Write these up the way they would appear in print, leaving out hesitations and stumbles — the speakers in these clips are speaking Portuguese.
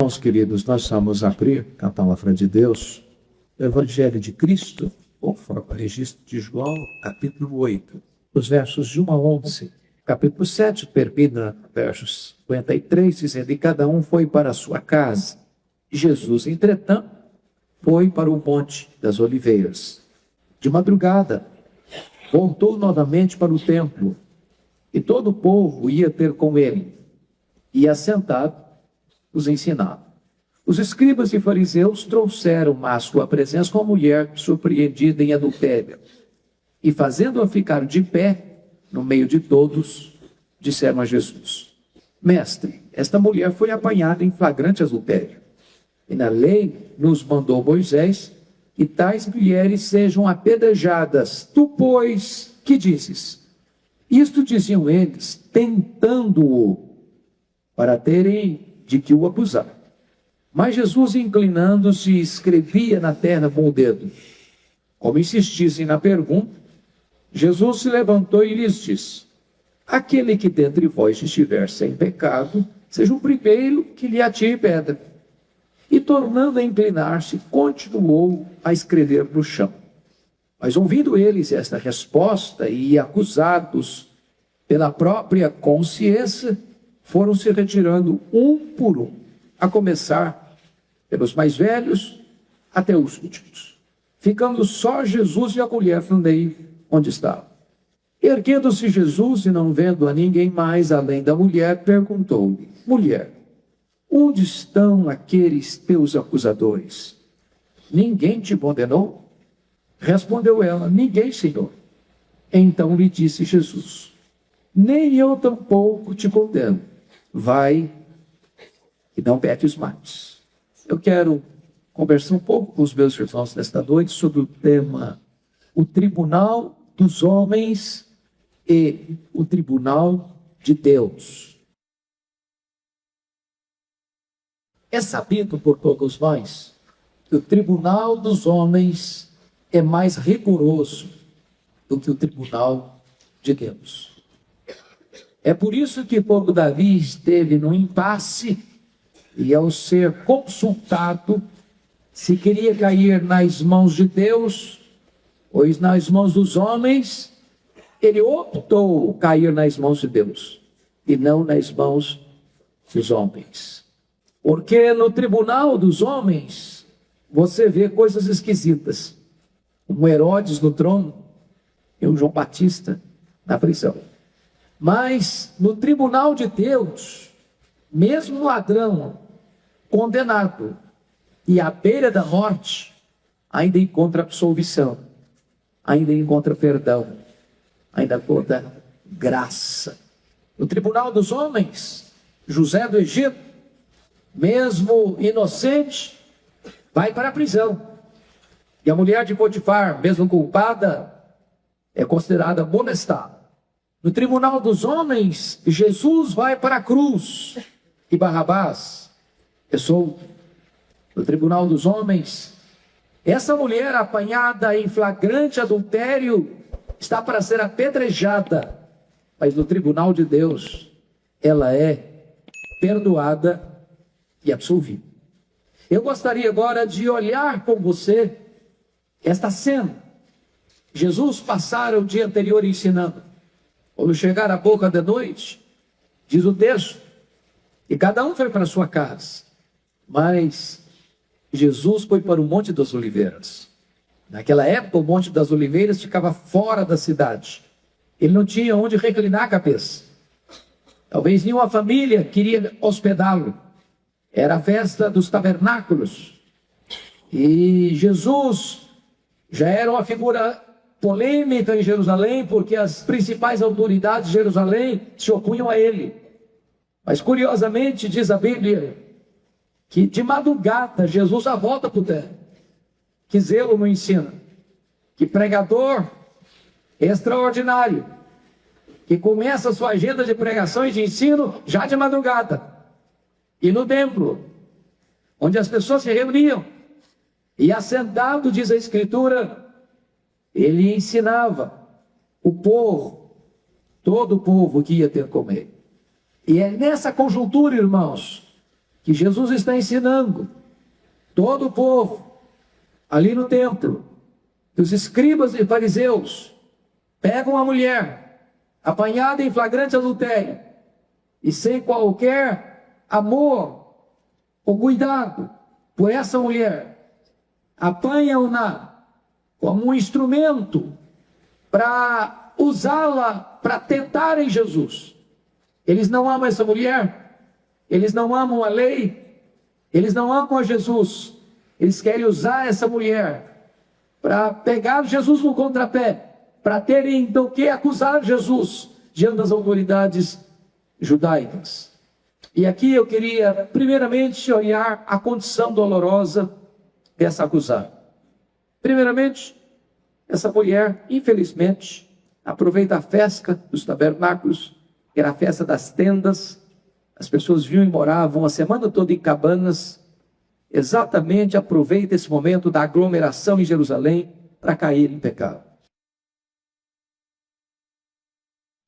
Irmãos queridos, nós vamos abrir a palavra de Deus, o Evangelho de Cristo, conforme o registro de João, capítulo 8, os versos de 1 a 11. Capítulo 7 termina versos 53, dizendo: e cada um foi para a sua casa. Jesus, entretanto, foi para o Monte das Oliveiras. De madrugada, voltou novamente para o templo, e todo o povo ia ter com ele, e assentado, os ensinava. Os escribas e fariseus trouxeram à sua presença uma mulher surpreendida em adultério, e fazendo-a ficar de pé no meio de todos, disseram a Jesus: Mestre, esta mulher foi apanhada em flagrante adultério, e na lei nos mandou Moisés que tais mulheres sejam apedrejadas. Tu, pois, que dizes? Isto diziam eles, tentando-o, para terem de que o acusar. Mas Jesus, inclinando-se, escrevia na terra com o dedo. Como insistissem na pergunta, Jesus se levantou e lhes disse: aquele que dentre vós estiver sem pecado, seja o primeiro que lhe atire pedra. E tornando a inclinar-se, continuou a escrever no chão. Mas ouvindo eles esta resposta e acusados pela própria consciência, foram se retirando um por um, a começar pelos mais velhos até os últimos, ficando só Jesus e a mulher no meio onde estava. Erguendo-se Jesus e não vendo a ninguém mais além da mulher, perguntou-lhe: mulher, onde estão aqueles teus acusadores? Ninguém te condenou? Respondeu ela: ninguém, Senhor. Então lhe disse Jesus: nem eu tampouco te condeno. Vai e não peques mais. Eu quero conversar um pouco com os meus irmãos nesta noite sobre o tema: o tribunal dos homens e o tribunal de Deus. É sabido por todos nós que o tribunal dos homens é mais rigoroso do que o tribunal de Deus. É por isso que quando Davi esteve no impasse, e ao ser consultado se queria cair nas mãos de Deus ou nas mãos dos homens, ele optou cair nas mãos de Deus e não nas mãos dos homens. Porque no tribunal dos homens você vê coisas esquisitas, um Herodes no trono e um João Batista na prisão. Mas no tribunal de Deus, mesmo um ladrão condenado e à beira da morte, ainda encontra absolvição, ainda encontra perdão, ainda encontra graça. No tribunal dos homens, José do Egito, mesmo inocente, vai para a prisão. E a mulher de Potifar, mesmo culpada, é considerada molestada. No tribunal dos homens, Jesus vai para a cruz e Barrabás é solto. No tribunal dos homens, essa mulher apanhada em flagrante adultério está para ser apedrejada, mas no tribunal de Deus ela é perdoada e absolvida. Eu gostaria agora de olhar com você esta cena. Jesus passara o dia anterior ensinando. Quando chegar a boca da noite, diz o texto, e cada um foi para a sua casa. Mas Jesus foi para o Monte das Oliveiras. Naquela época, o Monte das Oliveiras ficava fora da cidade. Ele não tinha onde reclinar a cabeça. Talvez nenhuma família queria hospedá-lo. Era a festa dos tabernáculos. E Jesus já era uma figura polêmica em Jerusalém, porque as principais autoridades de Jerusalém se opunham a ele. Mas curiosamente diz a Bíblia que de madrugada Jesus já volta para o templo. Que zelo no ensino, que pregador extraordinário, que começa a sua agenda de pregação e de ensino já de madrugada, e no templo, onde as pessoas se reuniam, e assentado, diz a Escritura, ele ensinava o povo, todo o povo que ia ter com ele. E é nessa conjuntura, irmãos, que Jesus está ensinando todo o povo ali no templo, que os escribas e fariseus pegam a mulher apanhada em flagrante adultério e sem qualquer amor ou cuidado por essa mulher, apanham-na como um instrumento para usá-la para tentarem Jesus. Eles não amam essa mulher, eles não amam a lei, eles não amam a Jesus. Eles querem usar essa mulher para pegar Jesus no contrapé, para terem então o que acusar Jesus diante das autoridades judaicas. E aqui eu queria primeiramente olhar a condição dolorosa dessa acusada. Primeiramente, essa mulher, infelizmente, aproveita a festa dos tabernáculos, que era a festa das tendas. As pessoas vinham e moravam a semana toda em cabanas. Exatamente aproveita esse momento da aglomeração em Jerusalém para cair em pecado.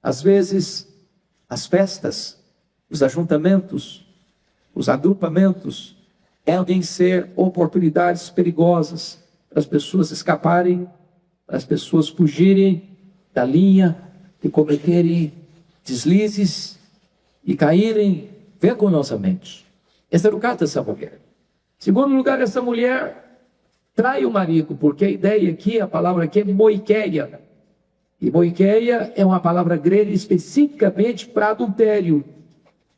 Às vezes, as festas, os ajuntamentos, os agrupamentos, devem ser oportunidades perigosas para as pessoas escaparem, para as pessoas fugirem da linha e cometerem deslizes e caírem vergonhosamente. Esse era o caso dessa mulher. Em segundo lugar, essa mulher trai o marido, porque a ideia aqui, a palavra aqui é moikeia. E moikeia é uma palavra grega especificamente para adultério,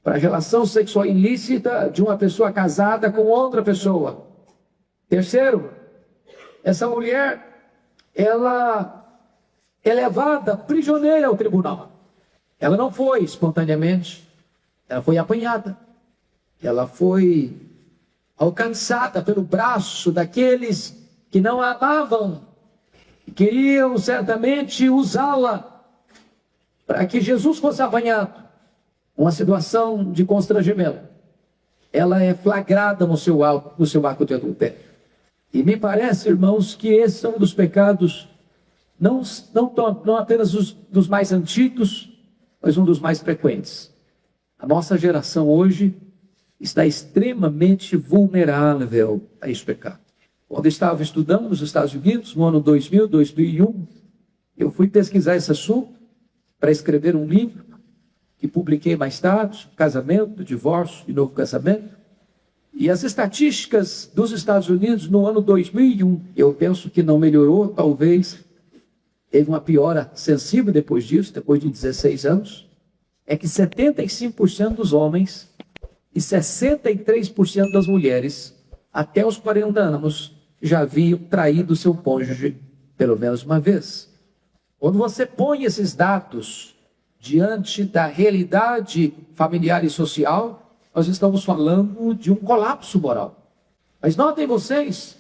para relação sexual ilícita de uma pessoa casada com outra pessoa. Terceiro, essa mulher, ela é levada prisioneira ao tribunal. Ela não foi espontaneamente, ela foi apanhada, ela foi alcançada pelo braço daqueles que não a amavam, queriam certamente usá-la para que Jesus fosse apanhado. Uma situação de constrangimento. Ela é flagrada no seu ato de adultério. E me parece, irmãos, que esse é um dos pecados, não apenas dos mais antigos, mas um dos mais frequentes. A nossa geração hoje está extremamente vulnerável a esse pecado. Quando eu estava estudando nos Estados Unidos, no ano 2000, 2001, eu fui pesquisar esse assunto para escrever um livro que publiquei mais tarde, casamento, divórcio e novo casamento. E as estatísticas dos Estados Unidos no ano 2001, eu penso que não melhorou, talvez teve uma piora sensível depois disso, depois de 16 anos, é que 75% dos homens e 63% das mulheres, até os 40 anos, já haviam traído seu cônjuge pelo menos uma vez. Quando você põe esses dados diante da realidade familiar e social, nós estamos falando de um colapso moral. Mas notem vocês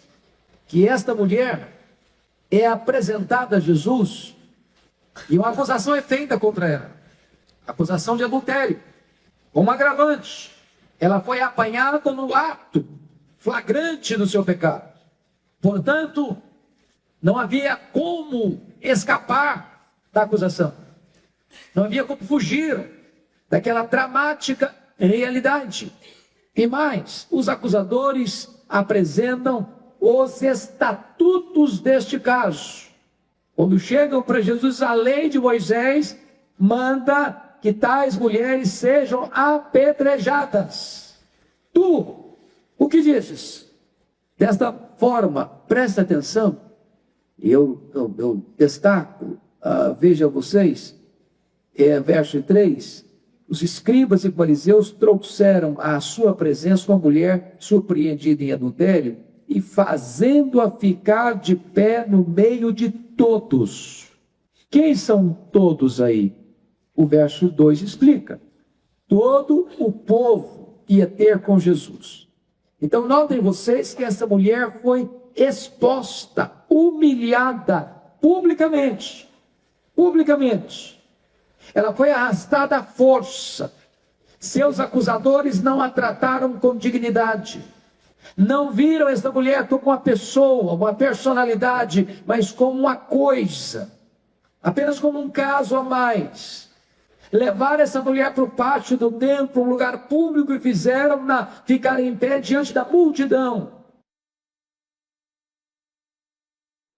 que esta mulher é apresentada a Jesus e uma acusação é feita contra ela. Acusação de adultério, como agravante. Ela foi apanhada no ato flagrante do seu pecado. Portanto, não havia como escapar da acusação. Não havia como fugir daquela dramática realidade. E mais, os acusadores apresentam os estatutos deste caso. Quando chegam para Jesus, a lei de Moisés manda que tais mulheres sejam apedrejadas. Tu, o que dizes? Desta forma, presta atenção, eu destaco, veja vocês, verso 3, os escribas e fariseus trouxeram à sua presença uma mulher surpreendida em adultério e fazendo-a ficar de pé no meio de todos. Quem são todos aí? O verso 2 explica. Todo o povo ia ter com Jesus. Então notem vocês que essa mulher foi exposta, humilhada, publicamente. Ela foi arrastada à força. Seus acusadores não a trataram com dignidade. Não viram essa mulher como uma pessoa, uma personalidade, mas como uma coisa. Apenas como um caso a mais. levaram essa mulher para o pátio do templo, um lugar público, e fizeram-na ficar em pé diante da multidão,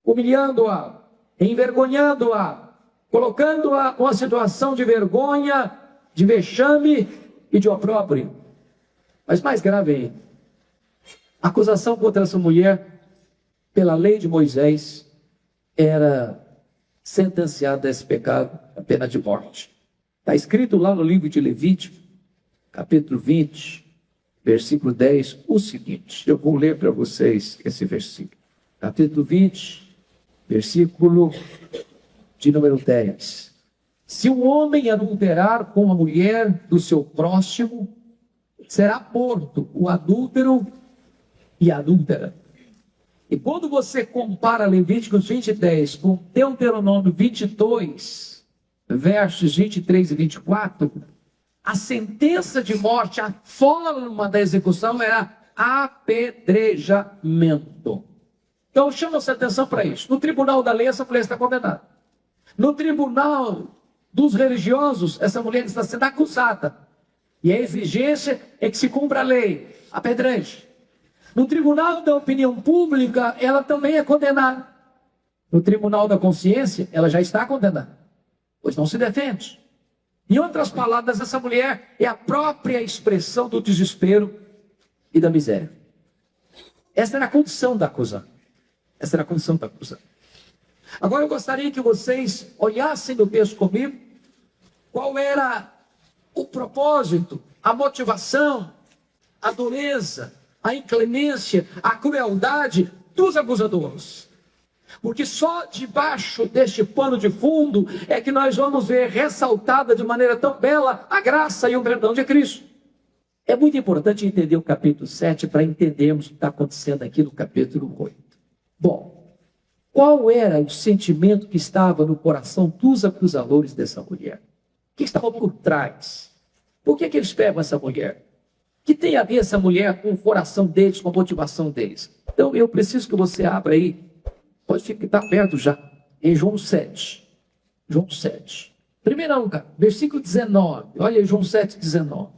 humilhando-a, envergonhando-a, colocando-a numa situação de vergonha, de vexame e de opróbrio. Mas mais grave ainda, a acusação contra essa mulher, pela lei de Moisés, era sentenciada a esse pecado, a pena de morte. Está escrito lá no livro de Levítico, capítulo 20, versículo 10, o seguinte. Eu vou ler para vocês esse versículo. Capítulo 20, versículo de número 10. Se um homem adulterar com a mulher do seu próximo, será morto o adúltero e a adúltera. E quando você compara Levíticos 20:10 com Deuteronômio 22, versos 23 e 24, a sentença de morte, a forma da execução era apedrejamento. Então chama-se atenção para isso. No tribunal da lei, essa mulher está condenada. No tribunal dos religiosos, essa mulher está sendo acusada. E a exigência é que se cumpra a lei, apedreje. No tribunal da opinião pública, ela também é condenada. No tribunal da consciência, ela já está condenada, pois não se defende. Em outras palavras, essa mulher é a própria expressão do desespero e da miséria. Essa era a condição da acusada. Essa era a condição da acusada. Agora eu gostaria que vocês olhassem no texto comigo qual era o propósito, a motivação, a dureza, a inclemência, a crueldade dos acusadores. Porque só debaixo deste pano de fundo é que nós vamos ver ressaltada de maneira tão bela a graça e o perdão de Cristo. É muito importante entender o capítulo 7 para entendermos o que está acontecendo aqui no capítulo 8. Bom, qual era o sentimento que estava no coração dos acusadores dessa mulher? O que estava por trás? Por que eles pegam essa mulher? Que tem a ver essa mulher com o coração deles, com a motivação deles? Então eu preciso que você abra aí, pode ficar perto já, em João 7. João 7. Primeiro lugar, versículo 19. Olha aí, João 7, 19.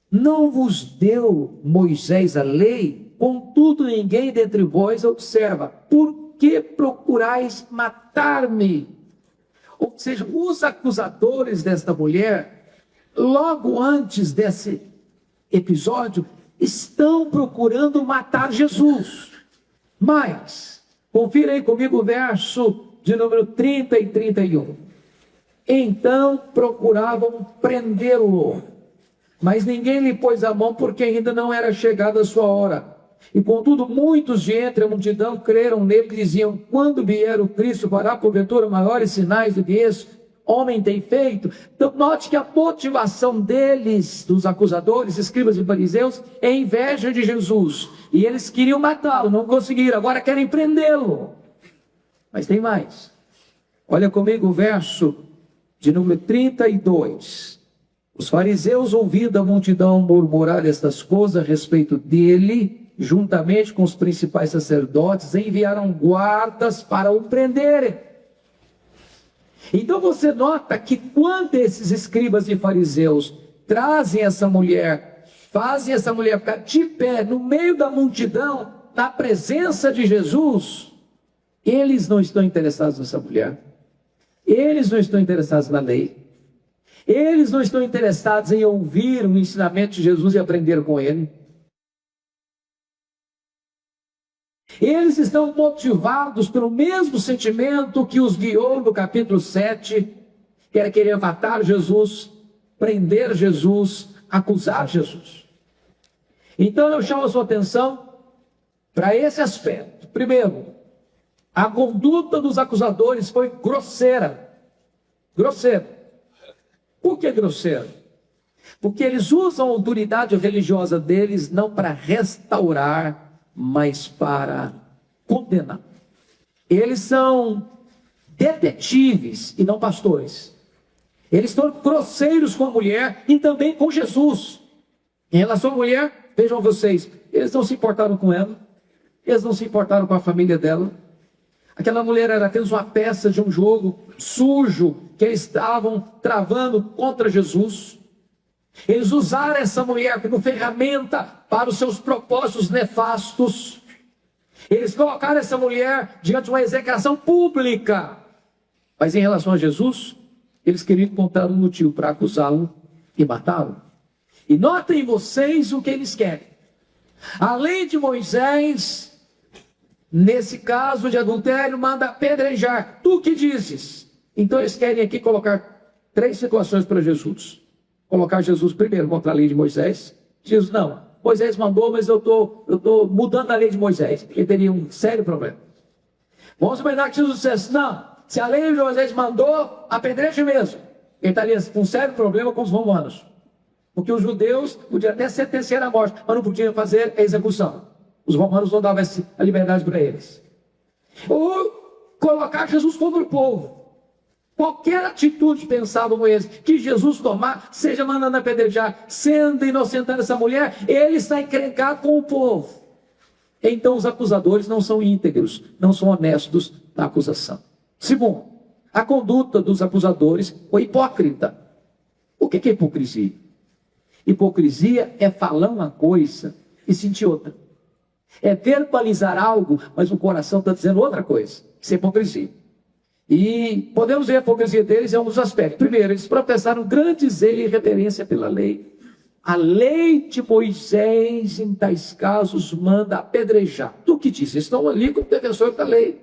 Não vos deu Moisés a lei, contudo ninguém dentre vós observa. Por que procurais matar-me? Ou seja, os acusadores desta mulher, logo antes desse episódio, estão procurando matar Jesus. Mas, confira aí comigo o verso de número 30 e 31. Então procuravam prendê-lo, mas ninguém lhe pôs a mão, porque ainda não era chegada a sua hora. E contudo, muitos de entre a multidão creram nele e diziam: quando vier o Cristo, fará porventura maiores sinais do que esse homem tem feito? Então, note que a motivação deles, dos acusadores, escribas e fariseus, é inveja de Jesus. E eles queriam matá-lo, não conseguiram, agora querem prendê-lo. Mas tem mais. Olha comigo o verso de número 32. Os fariseus, ouvindo a multidão murmurar estas coisas a respeito dele, juntamente com os principais sacerdotes, enviaram guardas para o prenderem. Então você nota que quando esses escribas e fariseus trazem essa mulher, fazem essa mulher ficar de pé no meio da multidão, na presença de Jesus, eles não estão interessados nessa mulher. Eles não estão interessados na lei. Eles não estão interessados em ouvir o ensinamento de Jesus e aprender com ele. Eles estão motivados pelo mesmo sentimento que os guiou no capítulo 7, que era querer matar Jesus, prender Jesus, acusar Jesus. Então eu chamo a sua atenção para esse aspecto. Primeiro, a conduta dos acusadores foi grosseira. Grosseira. Por que grosseira? Porque eles usam a autoridade religiosa deles não para restaurar, mas para condenar. Eles são detetives e não pastores. Eles estão grosseiros com a mulher e também com Jesus. Em relação à mulher, vejam vocês, eles não se importaram com ela, eles não se importaram com a família dela. Aquela mulher era apenas uma peça de um jogo sujo que eles estavam travando contra Jesus. Eles usaram essa mulher como ferramenta para os seus propósitos nefastos. Eles colocaram essa mulher diante de uma execração pública. Mas em relação a Jesus, eles queriam encontrar um motivo para acusá-lo e matá-lo. E notem vocês o que eles querem. A lei de Moisés, nesse caso de adultério, manda apedrejar. Tu que dizes? Então eles querem aqui colocar 3 situações para Jesus. Colocar Jesus primeiro contra a lei de Moisés. Jesus, não, Moisés mandou, mas eu estou mudando a lei de Moisés, porque teria um sério problema. Vamos imaginar que Jesus dissesse, não, se a lei de Moisés mandou, apedreje mesmo. Ele estaria com um sério problema com os romanos. Porque os judeus podiam até sentenciar a morte, mas não podiam fazer a execução. Os romanos não davam a liberdade para eles. Ou colocar Jesus contra o povo. Qualquer atitude, pensavam eles, que Jesus tomar, seja mandando apedrejar, sendo inocentando essa mulher, ele está encrencado com o povo. Então os acusadores não são íntegros, não são honestos na acusação. Segundo, a conduta dos acusadores foi hipócrita. O que é hipocrisia? Hipocrisia é falar uma coisa e sentir outra. É verbalizar algo, mas o coração está dizendo outra coisa. Isso é hipocrisia. E podemos ver a hipocrisia deles em alguns aspectos. Primeiro, eles professaram grande zelo e reverência pela lei. A lei de Moisés, em tais casos, manda apedrejar. Tu que diz? Estão ali como defensores da lei.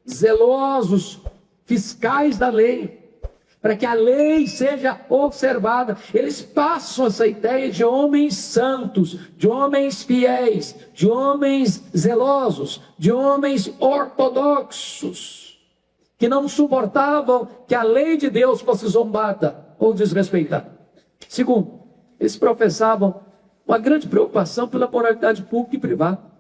Zelosos, fiscais da lei. Para que a lei seja observada. Eles passam essa ideia de homens santos, de homens fiéis, de homens zelosos, de homens ortodoxos, que não suportavam que a lei de Deus fosse zombada ou desrespeitada. Segundo, eles professavam uma grande preocupação pela moralidade pública e privada.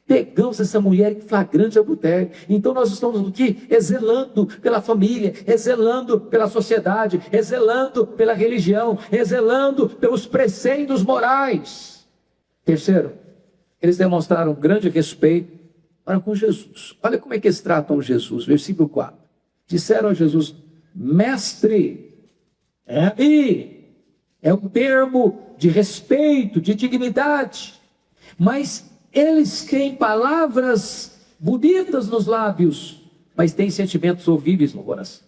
Pegamos essa mulher em flagrante adultério. Então nós estamos aqui exelando pela família, exelando pela sociedade, exelando pela religião, exelando pelos preceitos morais. Terceiro, eles demonstraram grande respeito para com Jesus. Olha como é que eles tratam Jesus, versículo 4. Disseram a Jesus, mestre, é um termo de respeito, de dignidade, mas eles têm palavras bonitas nos lábios, mas têm sentimentos horríveis no coração.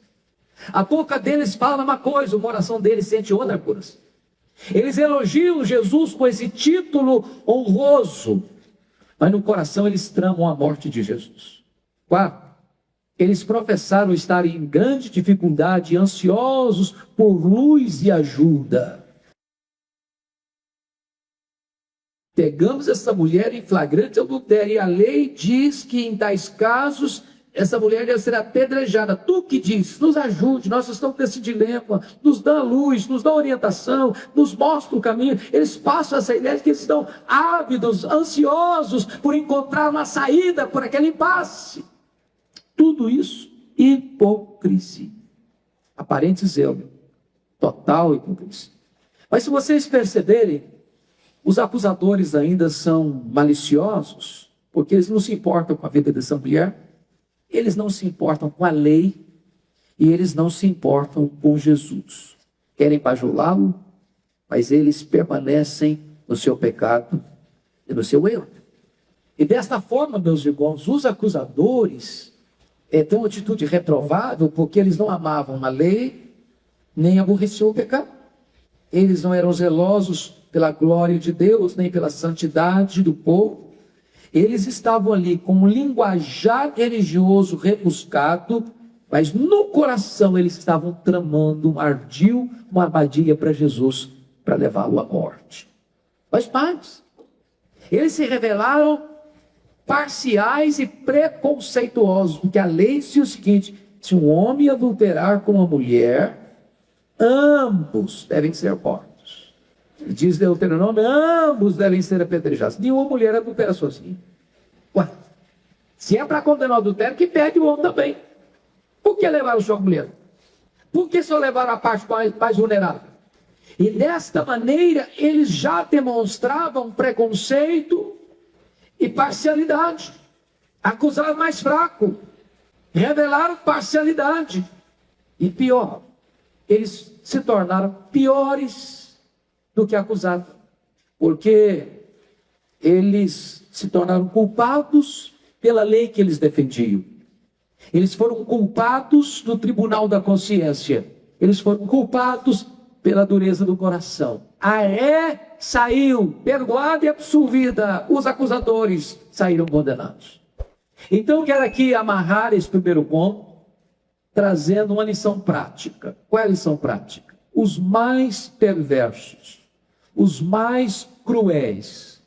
A boca deles fala uma coisa, o coração deles sente outra coisa. Eles elogiam Jesus com esse título honroso, mas no coração eles tramam a morte de Jesus. 4. Eles professaram estar em grande dificuldade, ansiosos por luz e ajuda. Pegamos essa mulher em flagrante adultério e a lei diz que em tais casos essa mulher deve ser apedrejada. Tu que diz, nos ajude, nós estamos nesse dilema, nos dá luz, nos dá orientação, nos mostra o caminho. Eles passam essa ideia de que eles estão ávidos, ansiosos por encontrar uma saída por aquele impasse. Tudo isso, hipocrisia. Aparente zelo, total hipocrisia. Mas se vocês perceberem, os acusadores ainda são maliciosos, porque eles não se importam com a vida dessa mulher, eles não se importam com a lei, e eles não se importam com Jesus. Querem bajulá-lo, mas eles permanecem no seu pecado e no seu erro. E desta forma, meus irmãos, os acusadores têm uma atitude reprovável, porque eles não amavam a lei, nem aborreciam o pecado. Eles não eram zelosos pela glória de Deus, nem pela santidade do povo. Eles estavam ali com um linguajar religioso rebuscado, mas no coração eles estavam tramando um ardil, uma armadilha para Jesus, para levá-lo à morte. Mas pais, eles se revelaram parciais e preconceituosos, porque a lei dizia o seguinte: se um homem adulterar com uma mulher, ambos devem ser mortos. Diz Deuteronômio, ambos devem ser apedrejados. Nenhuma mulher adultera sozinha. Ué, se é para condenar o adultério, que pede o homem também. Por que levaram só a mulher? Por que só levaram a parte mais vulnerável? E desta maneira, eles já demonstravam preconceito e parcialidade. Acusaram o mais fraco. revelaram parcialidade. E pior, eles se tornaram piores do que acusados, porque eles se tornaram culpados pela lei que eles defendiam. Eles foram culpados no tribunal da consciência. Eles foram culpados pela dureza do coração. Saiu perdoada e absolvida. Os acusadores saíram condenados. Então, quero aqui amarrar esse primeiro ponto, trazendo uma lição prática. Qual é a lição prática? Os mais perversos, os mais cruéis,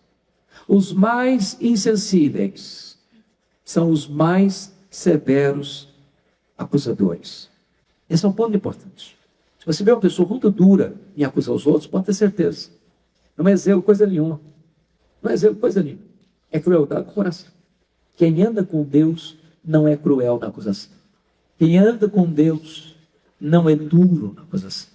os mais insensíveis, são os mais severos acusadores. Esse é um ponto importante. Se você vê uma pessoa muito dura em acusar os outros, pode ter certeza. Não é zelo coisa nenhuma. Não é zelo coisa nenhuma. É crueldade do coração. Quem anda com Deus não é cruel na acusação. Quem anda com Deus não é duro na acusação.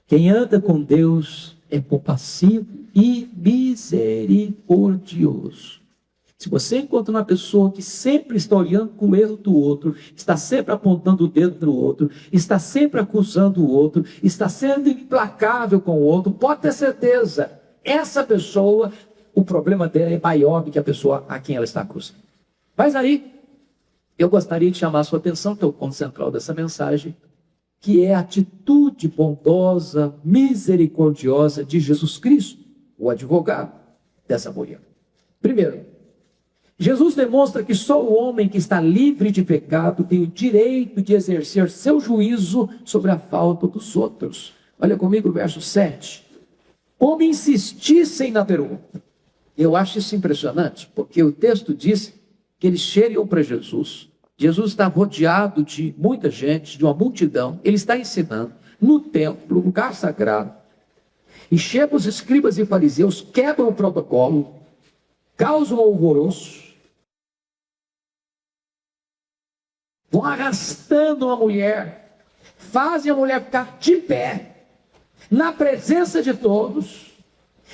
Quem anda com Deus é compassivo e misericordioso. Se você encontra uma pessoa que sempre está olhando com o erro do outro, está sempre apontando o dedo do outro, está sempre acusando o outro, está sendo implacável com o outro, pode ter certeza, essa pessoa, o problema dela é maior do que a pessoa a quem ela está acusando. Mas aí, eu gostaria de chamar a sua atenção, que é o ponto central dessa mensagem, que é a atitude bondosa, misericordiosa de Jesus Cristo, o advogado dessa mulher. Primeiro, Jesus demonstra que só o homem que está livre de pecado tem o direito de exercer seu juízo sobre a falta dos outros. Olha comigo o verso 7. Como insistissem na pergunta. Eu acho isso impressionante, porque o texto diz que eles chegam para Jesus. Jesus está rodeado de muita gente, de uma multidão. Ele está ensinando no templo, lugar sagrado. E chegam os escribas e fariseus, quebram o protocolo, causam alvoroço, vão arrastando a mulher, fazem a mulher ficar de pé, na presença de todos,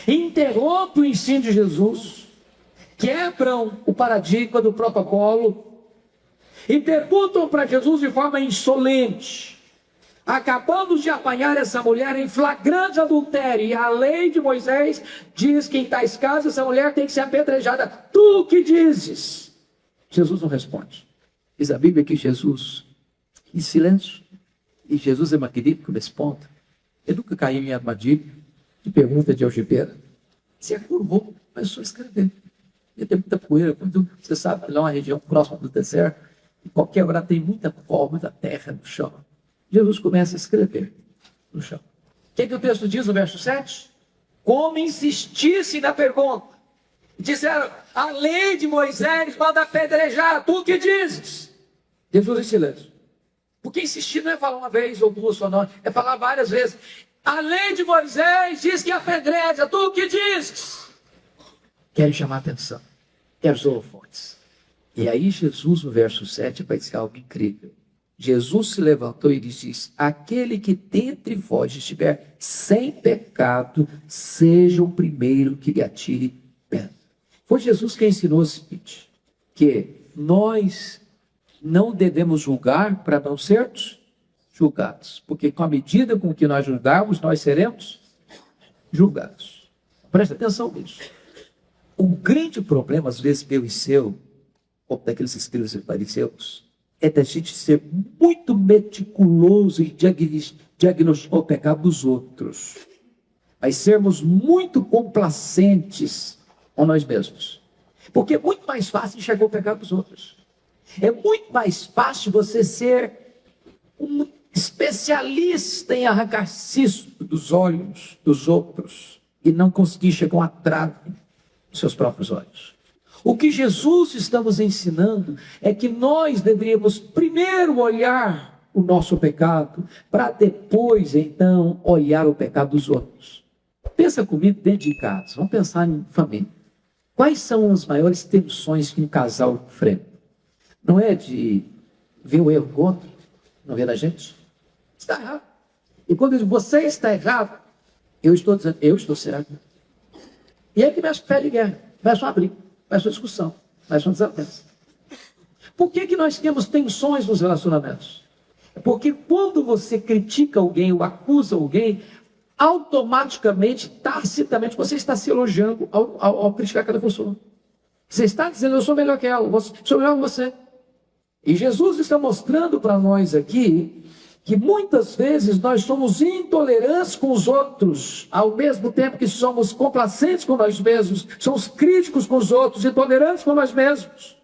interrompem o ensino de Jesus, quebram o paradigma do protocolo e perguntam para Jesus de forma insolente: acabamos de apanhar essa mulher em flagrante adultério, e a lei de Moisés diz que em tais casos essa mulher tem que ser apedrejada. Tu o que dizes? Jesus não responde. Diz a Bíblia que Jesus, em silêncio, e Jesus é magnífico nesse ponto, ele nunca caiu em armadilha de pergunta de algibeira. Se acurvou, começou a escrever. E tem muita poeira, você sabe, lá é uma região próxima do deserto, e qualquer hora tem muita pó, muita terra no chão. Jesus começa a escrever no chão. O que o texto diz no verso 7? Como insistisse na pergunta. Disseram, a lei de Moisés manda apedrejar, tu que dizes? Jesus em silêncio. Porque insistir não é falar uma vez ou duas ou não, é falar várias vezes. A lei de Moisés diz que apedreja, tu que dizes? Querem chamar a atenção, quer holofotes. E aí Jesus, no verso 7, vai dizer algo incrível. Jesus se levantou e lhes disse: aquele que dentre vós estiver sem pecado, seja o primeiro que lhe atire pedra. Foi Jesus quem ensinou o seguinte: que nós não devemos julgar para não sermos julgados, porque com a medida com que nós julgarmos, nós seremos julgados. Presta atenção nisso. O grande problema, às vezes, meu e seu, ou daqueles escribas e fariseus, é da gente ser muito meticuloso em diagnosticar o pecado dos outros, mas sermos muito complacentes com nós mesmos. Porque é muito mais fácil enxergar o pecado dos outros. É muito mais fácil você ser um especialista em arrancar cisco dos olhos dos outros e não conseguir chegar a uma trave nos seus próprios olhos. O que Jesus está nos ensinando é que nós deveríamos primeiro olhar o nosso pecado, para depois, então, olhar o pecado dos outros. Pensa comigo dentro de casa, vamos pensar em família. Quais são as maiores tensões que um casal enfrenta? Não é de ver o erro do outro, não ver a gente? Está errado. E quando eu digo, você está errado, eu estou dizendo, eu estou certo. E aí começa o pé de guerra, começa a abrir. Começa uma discussão, começa uma desavença. Por que nós temos tensões nos relacionamentos? Porque quando você critica alguém ou acusa alguém, automaticamente, tacitamente, você está se elogiando ao criticar aquela pessoa. Você está dizendo, eu sou melhor que ela, sou melhor que você. E Jesus está mostrando para nós aqui que muitas vezes nós somos intolerantes com os outros, ao mesmo tempo que somos complacentes com nós mesmos, somos críticos com os outros, intolerantes com nós mesmos.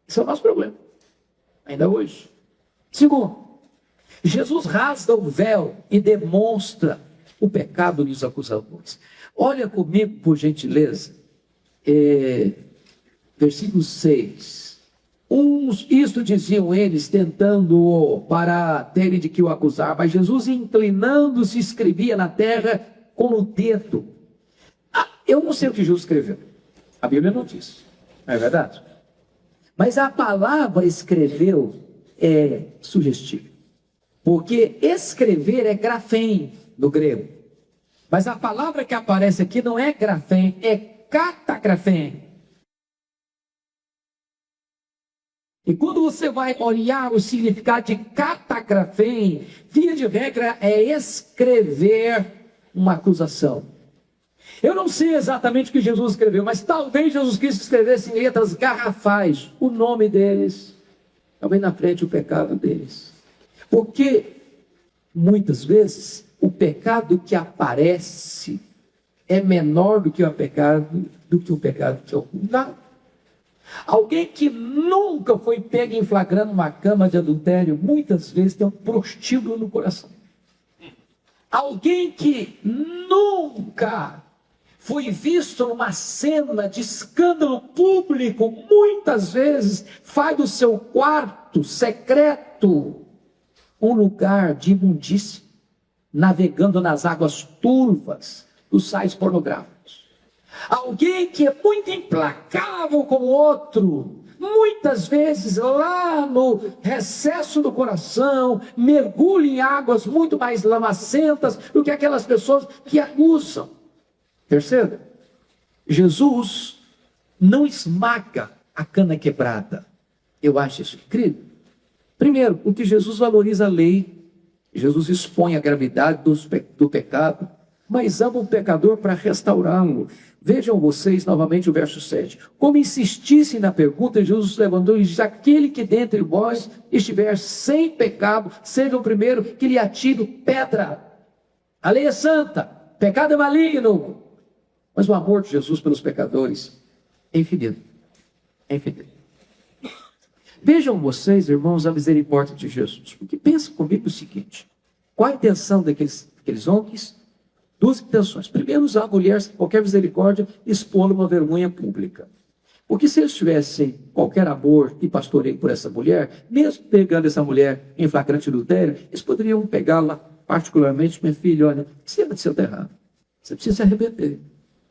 Esse é o nosso problema, ainda hoje. Segundo, Jesus rasga o véu e demonstra o pecado dos acusadores. Olha comigo, por gentileza, versículo 6. Isto diziam eles, tentando-o para terem de que o acusar, mas Jesus, inclinando-se, escrevia na terra com o dedo. Eu não sei o que Jesus escreveu. A Bíblia não diz. Não é verdade? Mas a palavra escreveu é sugestiva. Porque escrever é grafém no grego. Mas a palavra que aparece aqui não é grafém, é catagrafém. E quando você vai olhar o significado de catagrafém, via de regra é escrever uma acusação. Eu não sei exatamente o que Jesus escreveu, mas talvez Jesus quis escrever em letras garrafais o nome deles, também na frente o pecado deles. Porque muitas vezes o pecado que aparece é menor do que o pecado que oculta. Alguém que nunca foi pego em flagrante uma cama de adultério, muitas vezes tem um prostíbulo no coração. Alguém que nunca foi visto numa cena de escândalo público, muitas vezes faz do seu quarto secreto um lugar de imundícia, navegando nas águas turvas dos sites pornográficos. Alguém que é muito implacável com o outro, muitas vezes lá no recesso do coração, mergulha em águas muito mais lamacentas do que aquelas pessoas que acusam. Terceiro, Jesus não esmaga a cana quebrada. Eu acho isso incrível. Primeiro, porque Jesus valoriza a lei, Jesus expõe a gravidade do pecado, mas ama o pecador para restaurá-lo. Vejam vocês novamente o verso 7. Como insistissem na pergunta, Jesus levantou e disse: aquele que dentre vós estiver sem pecado, seja o primeiro que lhe atire pedra. A lei é santa, pecado é maligno. Mas o amor de Jesus pelos pecadores é infinito. É infinito. Vejam vocês, irmãos, a misericórdia de Jesus. Porque pensa comigo o seguinte: qual a intenção daqueles homens? Duas intenções. Primeiro, usar a mulher sem qualquer misericórdia, expô-la uma vergonha pública. Porque se eles tivessem qualquer amor e pastoreio por essa mulher, mesmo pegando essa mulher em flagrante adultério, eles poderiam pegá-la particularmente: minha filha, olha, você está errado. Você precisa se arrepender.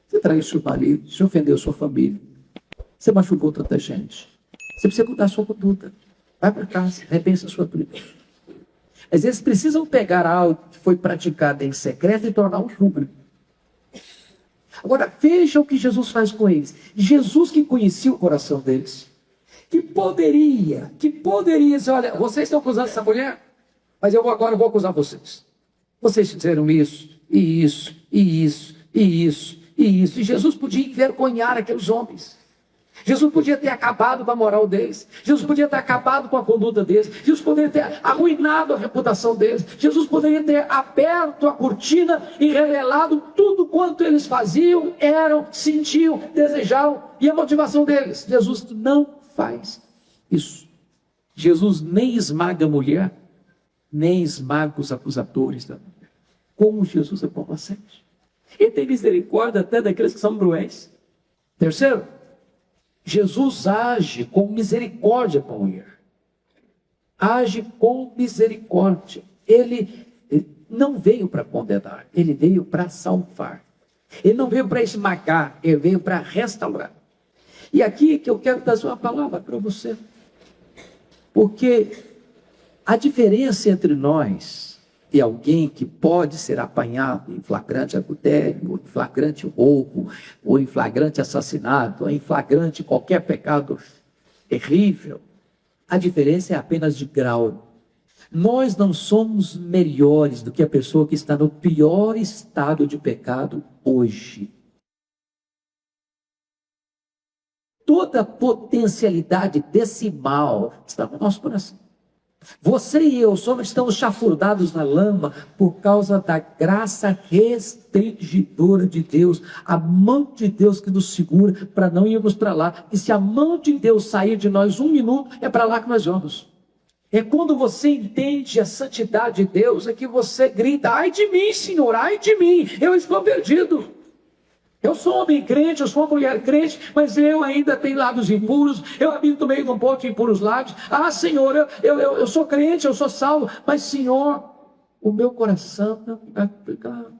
Você traiu seu marido, você ofendeu sua família, você machucou tanta gente. Você precisa mudar a sua conduta. Vai para casa, repensa a sua vida. Às vezes precisam pegar algo que foi praticado em secreto e tornar um público. Agora, veja o que Jesus faz com eles. Jesus, que conhecia o coração deles, que poderia dizer: olha, vocês estão acusando essa mulher, mas agora eu vou acusar vocês. Vocês fizeram isso, e isso, e isso, e isso, e isso. E Jesus podia envergonhar aqueles homens. Jesus podia ter acabado com a moral deles. Jesus podia ter acabado com a conduta deles. Jesus poderia ter arruinado a reputação deles. Jesus poderia ter aberto a cortina e revelado tudo quanto eles faziam, eram, sentiam, desejavam e a motivação deles. Jesus não faz isso. Jesus nem esmaga a mulher, nem esmaga os acusadores da mulher. Como Jesus é complacente. Ele tem misericórdia até daqueles que são cruéis. Terceiro, Jesus age com misericórdia com a mulher. Age com misericórdia. Ele não veio para condenar, ele veio para salvar. Ele não veio para esmagar, ele veio para restaurar. E aqui que eu quero trazer uma palavra para você. Porque a diferença entre nós e alguém que pode ser apanhado em flagrante adultério, ou em flagrante roubo, ou em flagrante assassinato, ou em flagrante qualquer pecado terrível, A diferença é apenas de grau. Nós não somos melhores do que a pessoa que está no pior estado de pecado hoje. Toda a potencialidade desse mal está no nosso coração. Você e eu estamos chafurdados na lama por causa da graça restringidora de Deus, a mão de Deus que nos segura para não irmos para lá. E se a mão de Deus sair de nós um minuto, é para lá que nós vamos. É quando você entende a santidade de Deus, é que você grita: ai de mim, Senhor, ai de mim, eu estou perdido. Eu sou homem crente, eu sou uma mulher crente, mas eu ainda tenho lados impuros, eu habito no meio de um povo de impuros lados. Ah, Senhor, eu sou crente, eu sou salvo, mas, Senhor, o meu coração não está pecado.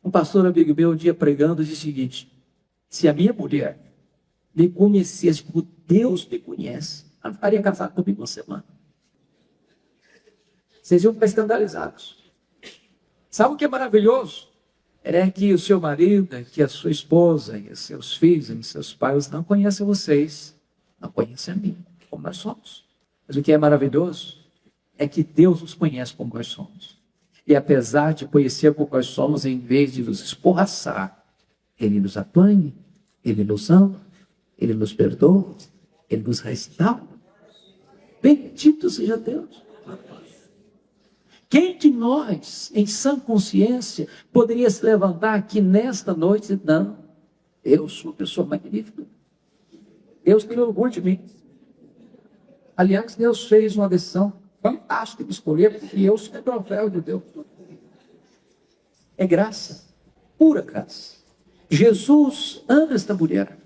Um pastor amigo meu, um dia pregando, disse o seguinte: se a minha mulher me conhecesse como Deus me conhece, ela não ficaria casada comigo uma semana. Vocês iam ficar escandalizados. Sabe o que é maravilhoso? É que o seu marido, que a sua esposa, e os seus filhos, e os seus pais não conhecem vocês, não conhecem a mim, como nós somos. Mas o que é maravilhoso é que Deus nos conhece como nós somos. E apesar de conhecer como nós somos, em vez de nos escorraçar, Ele nos apanha, Ele nos ama, Ele nos perdoa, Ele nos restaura. Bendito seja Deus. Quem de nós, em sã consciência, poderia se levantar aqui nesta noite e dizer: não, eu sou uma pessoa magnífica. Deus tem orgulho de mim. Aliás, Deus fez uma decisão fantástica de escolher, porque eu sou o troféu de Deus. É graça, pura graça. Jesus ama esta mulher.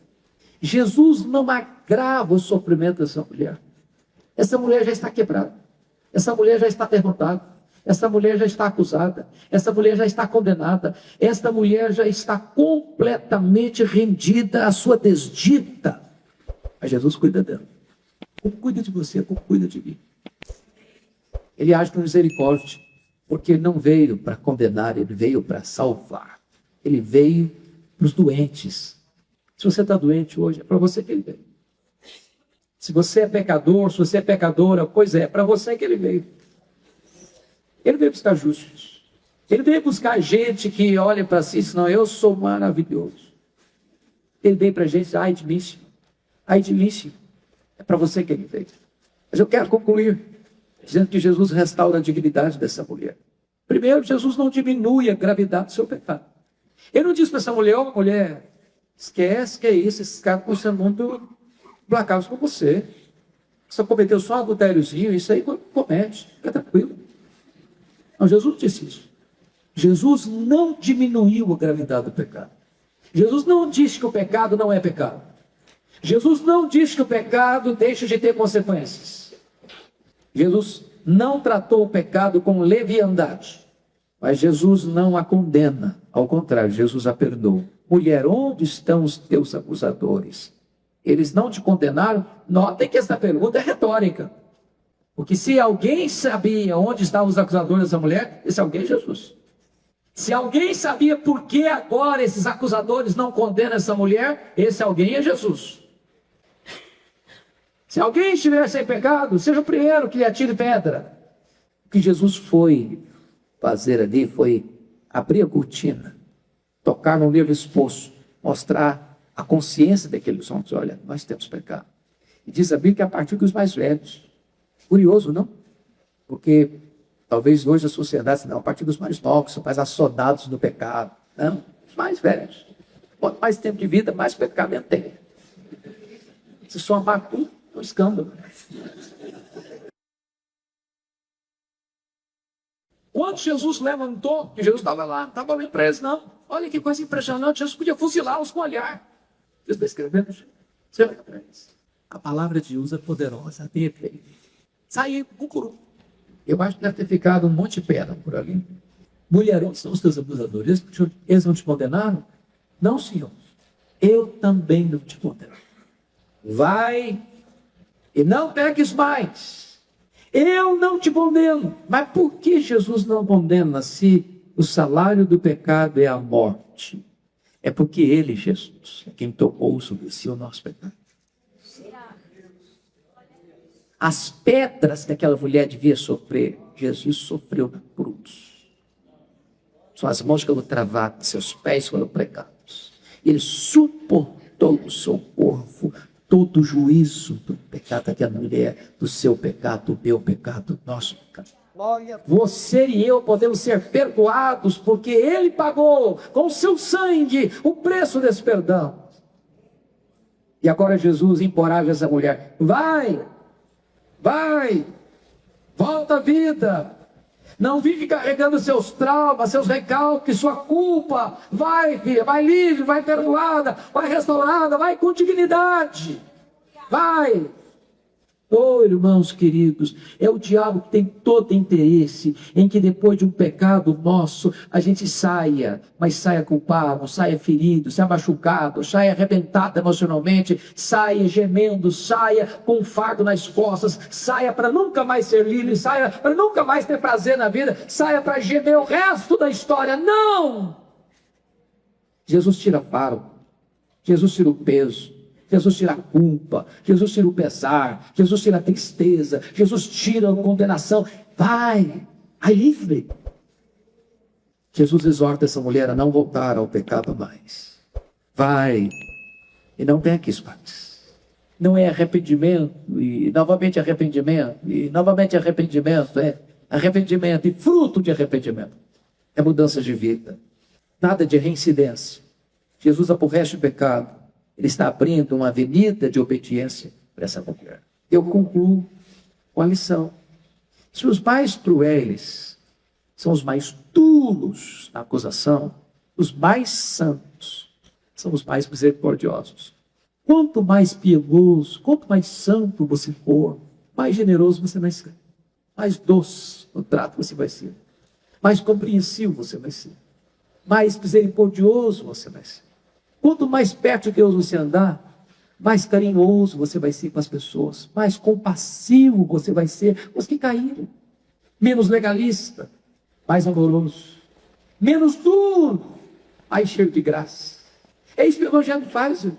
Jesus não agrava o sofrimento dessa mulher. Essa mulher já está quebrada. Essa mulher já está derrotada. Essa mulher já está acusada, essa mulher já está condenada, esta mulher já está completamente rendida à sua desdita. Mas Jesus cuida dela. Como cuida de você, como cuida de mim. Ele age com misericórdia, porque ele não veio para condenar, ele veio para salvar. Ele veio para os doentes. Se você está doente hoje, é para você que ele veio. Se você é pecador, se você é pecadora, pois é para você que ele veio. Ele veio buscar justos. Ele veio buscar gente que olha para si e diz: não, eu sou maravilhoso. Ele veio para a gente: ai de mim, Senhor. Ai de mim, Senhor. É para você que ele veio. Mas eu quero concluir dizendo que Jesus restaura a dignidade dessa mulher. Primeiro, Jesus não diminui a gravidade do seu pecado. Ele não diz para essa mulher: ó, mulher, esquece que é isso, esses caras estão sendo muito implacáveis com você. Você cometeu só um adultériozinho, isso aí comete, fica tranquilo. Não, Jesus disse isso. Jesus não diminuiu a gravidade do pecado. Jesus não disse que o pecado não é pecado. Jesus não disse que o pecado deixa de ter consequências. Jesus não tratou o pecado com leviandade. Mas Jesus não a condena. Ao contrário, Jesus a perdoa. Mulher, onde estão os teus acusadores? Eles não te condenaram? Notem que essa pergunta é retórica. Porque se alguém sabia onde estavam os acusadores dessa mulher, esse alguém é Jesus. Se alguém sabia por que agora esses acusadores não condenam essa mulher, esse alguém é Jesus. Se alguém estiver sem pecado, seja o primeiro que lhe atire pedra. O que Jesus foi fazer ali foi abrir a cortina, tocar no livro exposto, mostrar a consciência daqueles homens: olha, nós temos pecado. E diz a Bíblia que a partir dos mais velhos. Curioso, não? Porque talvez hoje a sociedade, não, a partir dos mais novos, são mais assodados do pecado. Não, os mais velhos. Quanto mais tempo de vida, mais pecado tem. Se só amar tudo, é um escândalo. Quando Jesus levantou, e Jesus estava lá, não estava ali preso, não. Olha que coisa impressionante, Jesus podia fuzilá-los com o olhar. Jesus está escrevendo, você olha para isso. A palavra de Deus é poderosa, tem efeito. Saiu cucuru. Eu acho que deve ter ficado um monte de pedra por ali. Mulher, onde são os teus abusadores? Eles não te condenaram? Não, Senhor. Eu também não te condeno. Vai e não peques mais. Eu não te condeno. Mas por que Jesus não condena se o salário do pecado é a morte? É porque Ele, Jesus, é quem tomou sobre si o nosso pecado. As pedras que aquela mulher devia sofrer, Jesus sofreu na cruz. Suas mãos foram travadas, seus pés foram pregados. Ele suportou no seu corpo todo o juízo do pecado daquela mulher, do seu pecado, do meu pecado, do nosso pecado. Você e eu podemos ser perdoados porque Ele pagou com o seu sangue o preço desse perdão. E agora Jesus encoraja essa mulher: vai, volta à vida. Não vive carregando seus traumas, seus recalques, sua culpa. Vai, filha, vai livre, vai perdoada, vai restaurada, vai com dignidade. Vai. Oh, irmãos queridos, é o diabo que tem todo interesse em que depois de um pecado nosso, a gente saia, mas saia culpado, saia ferido, saia machucado, saia arrebentado emocionalmente, saia gemendo, saia com um fardo nas costas, saia para nunca mais ser livre, saia para nunca mais ter prazer na vida, saia para gemer o resto da história. Não! Jesus tira fardo, Jesus tira o peso, Jesus tira a culpa, Jesus tira o pesar, Jesus tira a tristeza, Jesus tira a condenação. Vai livre. Jesus exorta essa mulher a não voltar ao pecado mais. Vai, e não peques mais. Não é arrependimento, e novamente arrependimento, e novamente arrependimento, é arrependimento e fruto de arrependimento. É mudança de vida, nada de reincidência. Jesus aborrece o pecado. Ele está abrindo uma avenida de obediência para essa mulher. Eu concluo com a lição. Se os mais cruéis são os mais duros na acusação, os mais santos são os mais misericordiosos. Quanto mais piedoso, quanto mais santo você for, mais generoso você vai ser. Mais doce no trato você vai ser. Mais compreensivo você vai ser. Mais misericordioso você vai ser. Quanto mais perto de Deus você andar, mais carinhoso você vai ser com as pessoas, mais compassivo você vai ser com os que caíram, menos legalista, mais amoroso, menos duro, mais cheio de graça. É isso que o Evangelho faz, irmão.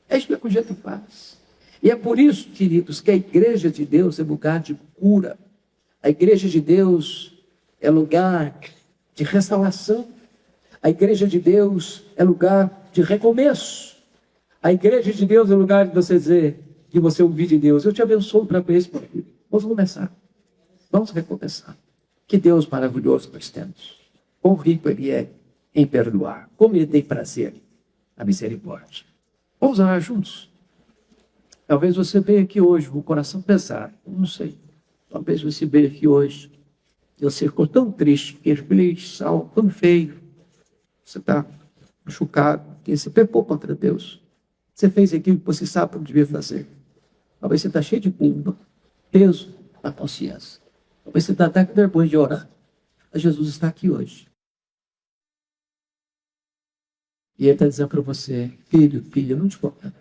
É isso que o Evangelho faz. E é por isso, queridos, que a igreja de Deus é lugar de cura. A igreja de Deus é lugar de restauração. A igreja de Deus é lugar de recomeço. A igreja de Deus é lugar de você dizer, de você ouvir de Deus: eu te abençoo para esse, meu filho. Vamos começar. Vamos recomeçar. Que Deus maravilhoso nós temos. Quão rico Ele é em perdoar. Como Ele tem prazer na misericórdia. Vamos orar juntos. Talvez você veja aqui hoje com o coração pesado. Eu não sei. Talvez você veja aqui hoje. Você ficou tão triste, que feliz, tão feio. Você está machucado, que você pecou contra Deus. Você fez aquilo que você sabe que não devia fazer. Talvez você está cheio de culpa, peso na consciência. Talvez você está até com vergonha de orar. Mas Jesus está aqui hoje. E Ele está dizendo para você: filho, filha, não te conta.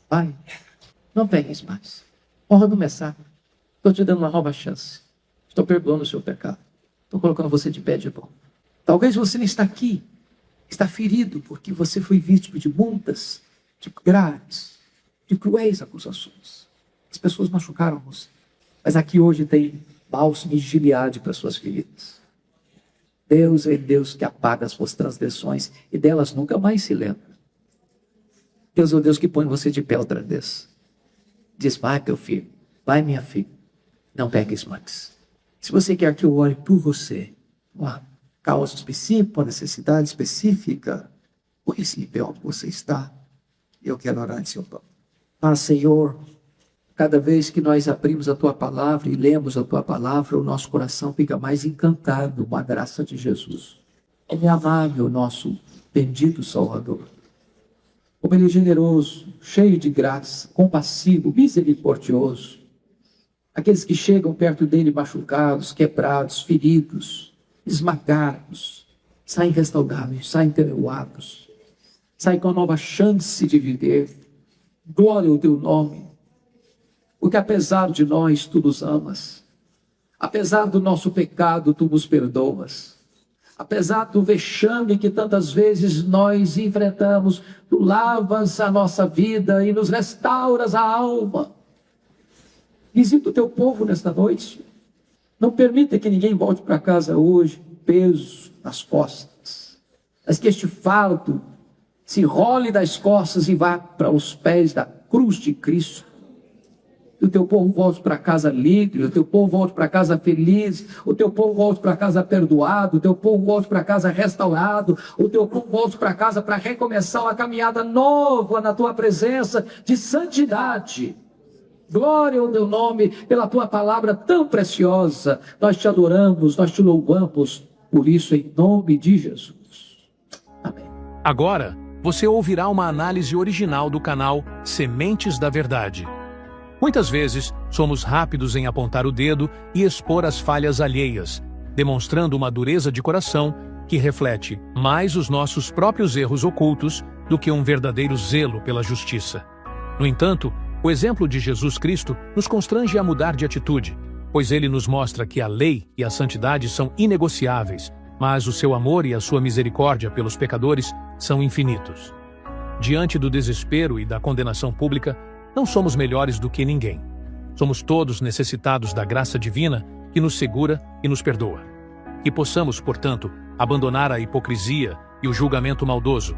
Pai, não pegues mais. Honra no mensagem. Estou te dando uma nova chance. Estou perdoando o seu pecado. Estou colocando você de pé de bom. Talvez você não está aqui. Está ferido porque você foi vítima de muitas, de graves, de cruéis acusações. As pessoas machucaram você. Mas aqui hoje tem bálsamo e Gileade para suas feridas. Deus é Deus que apaga as suas transgressões e delas nunca mais se lembra. Deus é o Deus que põe você de pé outra vez. Diz: vai, meu filho, vai, minha filha, não peques mais. Se você quer que eu ore por você, uma causa específica, uma necessidade específica, por esse pé onde você está, eu quero orar em seu nome. Ah, Senhor, cada vez que nós abrimos a Tua Palavra e lemos a Tua Palavra, o nosso coração fica mais encantado com a graça de Jesus. Ele é amável, nosso bendito Salvador. Como Ele é generoso, cheio de graça, compassivo, misericordioso. Aqueles que chegam perto dEle machucados, quebrados, feridos, esmagados, saem restaurados, saem perdoados, saem com nova chance de viver. Glória ao Teu nome. Porque apesar de nós, Tu nos amas. Apesar do nosso pecado, Tu nos perdoas. Apesar do vexame que tantas vezes nós enfrentamos, Tu lavas a nossa vida e nos restauras a alma. Visita o teu povo nesta noite. Não permita que ninguém volte para casa hoje, peso nas costas, mas que este fardo se role das costas e vá para os pés da cruz de Cristo. O teu povo volte para casa livre, o teu povo volte para casa feliz, o teu povo volte para casa perdoado, o teu povo volte para casa restaurado, o teu povo volte para casa para recomeçar uma caminhada nova na tua presença de santidade. Glória ao teu nome pela tua palavra tão preciosa. Nós te adoramos, nós te louvamos por isso em nome de Jesus. Amém. Agora, você ouvirá uma análise original do canal Sementes da Verdade. Muitas vezes, somos rápidos em apontar o dedo e expor as falhas alheias, demonstrando uma dureza de coração que reflete mais os nossos próprios erros ocultos do que um verdadeiro zelo pela justiça. No entanto, o exemplo de Jesus Cristo nos constrange a mudar de atitude, pois ele nos mostra que a lei e a santidade são inegociáveis, mas o seu amor e a sua misericórdia pelos pecadores são infinitos. Diante do desespero e da condenação pública, não somos melhores do que ninguém. Somos todos necessitados da graça divina que nos segura e nos perdoa. Que possamos, portanto, abandonar a hipocrisia e o julgamento maldoso,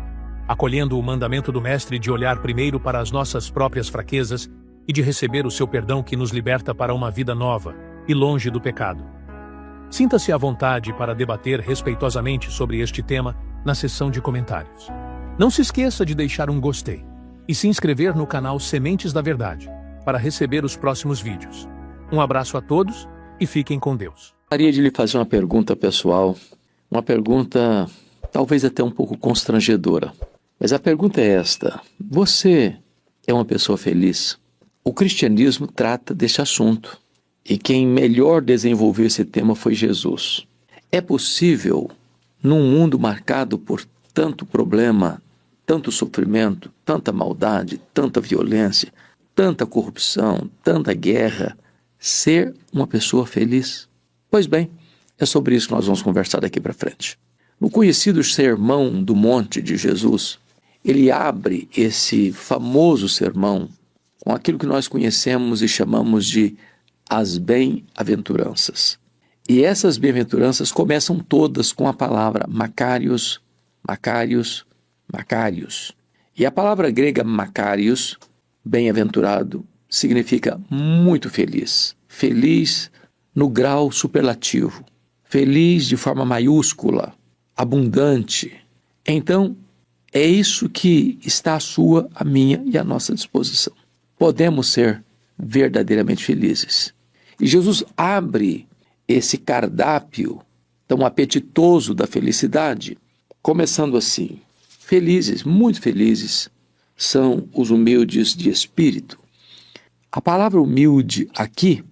acolhendo o mandamento do Mestre de olhar primeiro para as nossas próprias fraquezas e de receber o seu perdão que nos liberta para uma vida nova e longe do pecado. Sinta-se à vontade para debater respeitosamente sobre este tema na seção de comentários. Não se esqueça de deixar um gostei e se inscrever no canal Sementes da Verdade para receber os próximos vídeos. Um abraço a todos e fiquem com Deus. Gostaria de lhe fazer uma pergunta pessoal, uma pergunta talvez até um pouco constrangedora. Mas a pergunta é esta: você é uma pessoa feliz? O cristianismo trata deste assunto e quem melhor desenvolveu esse tema foi Jesus. É possível, num mundo marcado por tanto problema, tanto sofrimento, tanta maldade, tanta violência, tanta corrupção, tanta guerra, ser uma pessoa feliz? Pois bem, é sobre isso que nós vamos conversar daqui para frente. No conhecido Sermão do Monte de Jesus, ele abre esse famoso sermão com aquilo que nós conhecemos e chamamos de as bem-aventuranças. E essas bem-aventuranças começam todas com a palavra Makarios, Makarios, Makarios. E a palavra grega Makarios, bem-aventurado, significa muito feliz. Feliz no grau superlativo. Feliz de forma maiúscula, abundante. Então, é isso que está à sua, à minha e à nossa disposição. Podemos ser verdadeiramente felizes. E Jesus abre esse cardápio tão apetitoso da felicidade, começando assim: felizes, muito felizes, são os humildes de espírito. A palavra humilde aqui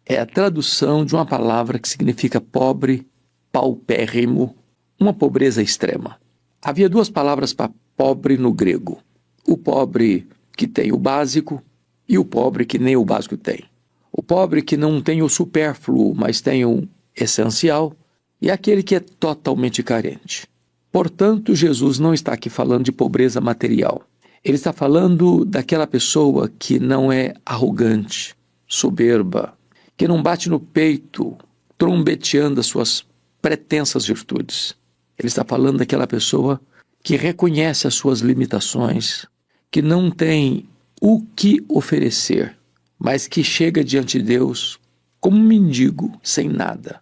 é a tradução de uma palavra que significa pobre, paupérrimo, uma pobreza extrema. Havia duas palavras para pobre no grego: o pobre que tem o básico e o pobre que nem o básico tem. O pobre que não tem o supérfluo, mas tem o essencial, e aquele que é totalmente carente. Portanto, Jesus não está aqui falando de pobreza material. Ele está falando daquela pessoa que não é arrogante, soberba, que não bate no peito, trombeteando as suas pretensas virtudes. Ele está falando daquela pessoa que reconhece as suas limitações, que não tem o que oferecer, mas que chega diante de Deus como um mendigo sem nada.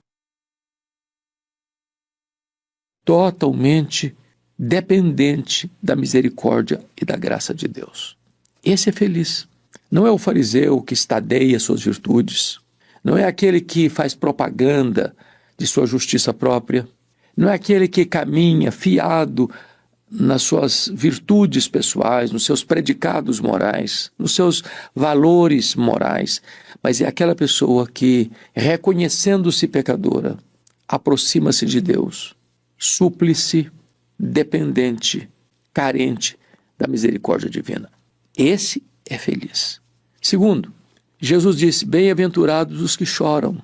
Totalmente dependente da misericórdia e da graça de Deus. Esse é feliz. Não é o fariseu que estadeia suas virtudes, não é aquele que faz propaganda de sua justiça própria, não é aquele que caminha fiado nas suas virtudes pessoais, nos seus predicados morais, nos seus valores morais, mas é aquela pessoa que, reconhecendo-se pecadora, aproxima-se de Deus, súplice, dependente, carente da misericórdia divina. Esse é feliz. Segundo, Jesus disse: bem-aventurados os que choram.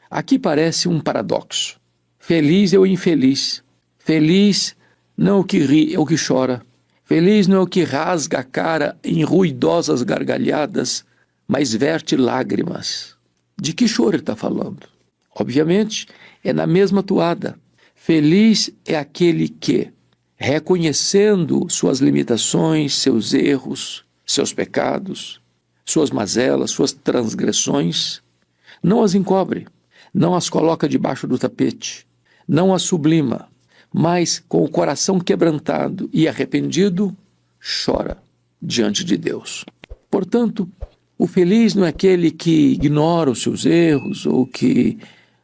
Aqui parece um paradoxo. Feliz é o infeliz. Feliz não é o que ri, é o que chora. Feliz não é o que rasga a cara em ruidosas gargalhadas, mas verte lágrimas. De que choro ele está falando? Obviamente, é na mesma toada. Feliz é aquele que, reconhecendo suas limitações, seus erros, seus pecados, suas mazelas, suas transgressões, não as encobre, não as coloca debaixo do tapete, não as sublima, mas com o coração quebrantado e arrependido, chora diante de Deus. Portanto, o feliz não é aquele que ignora os seus erros ou que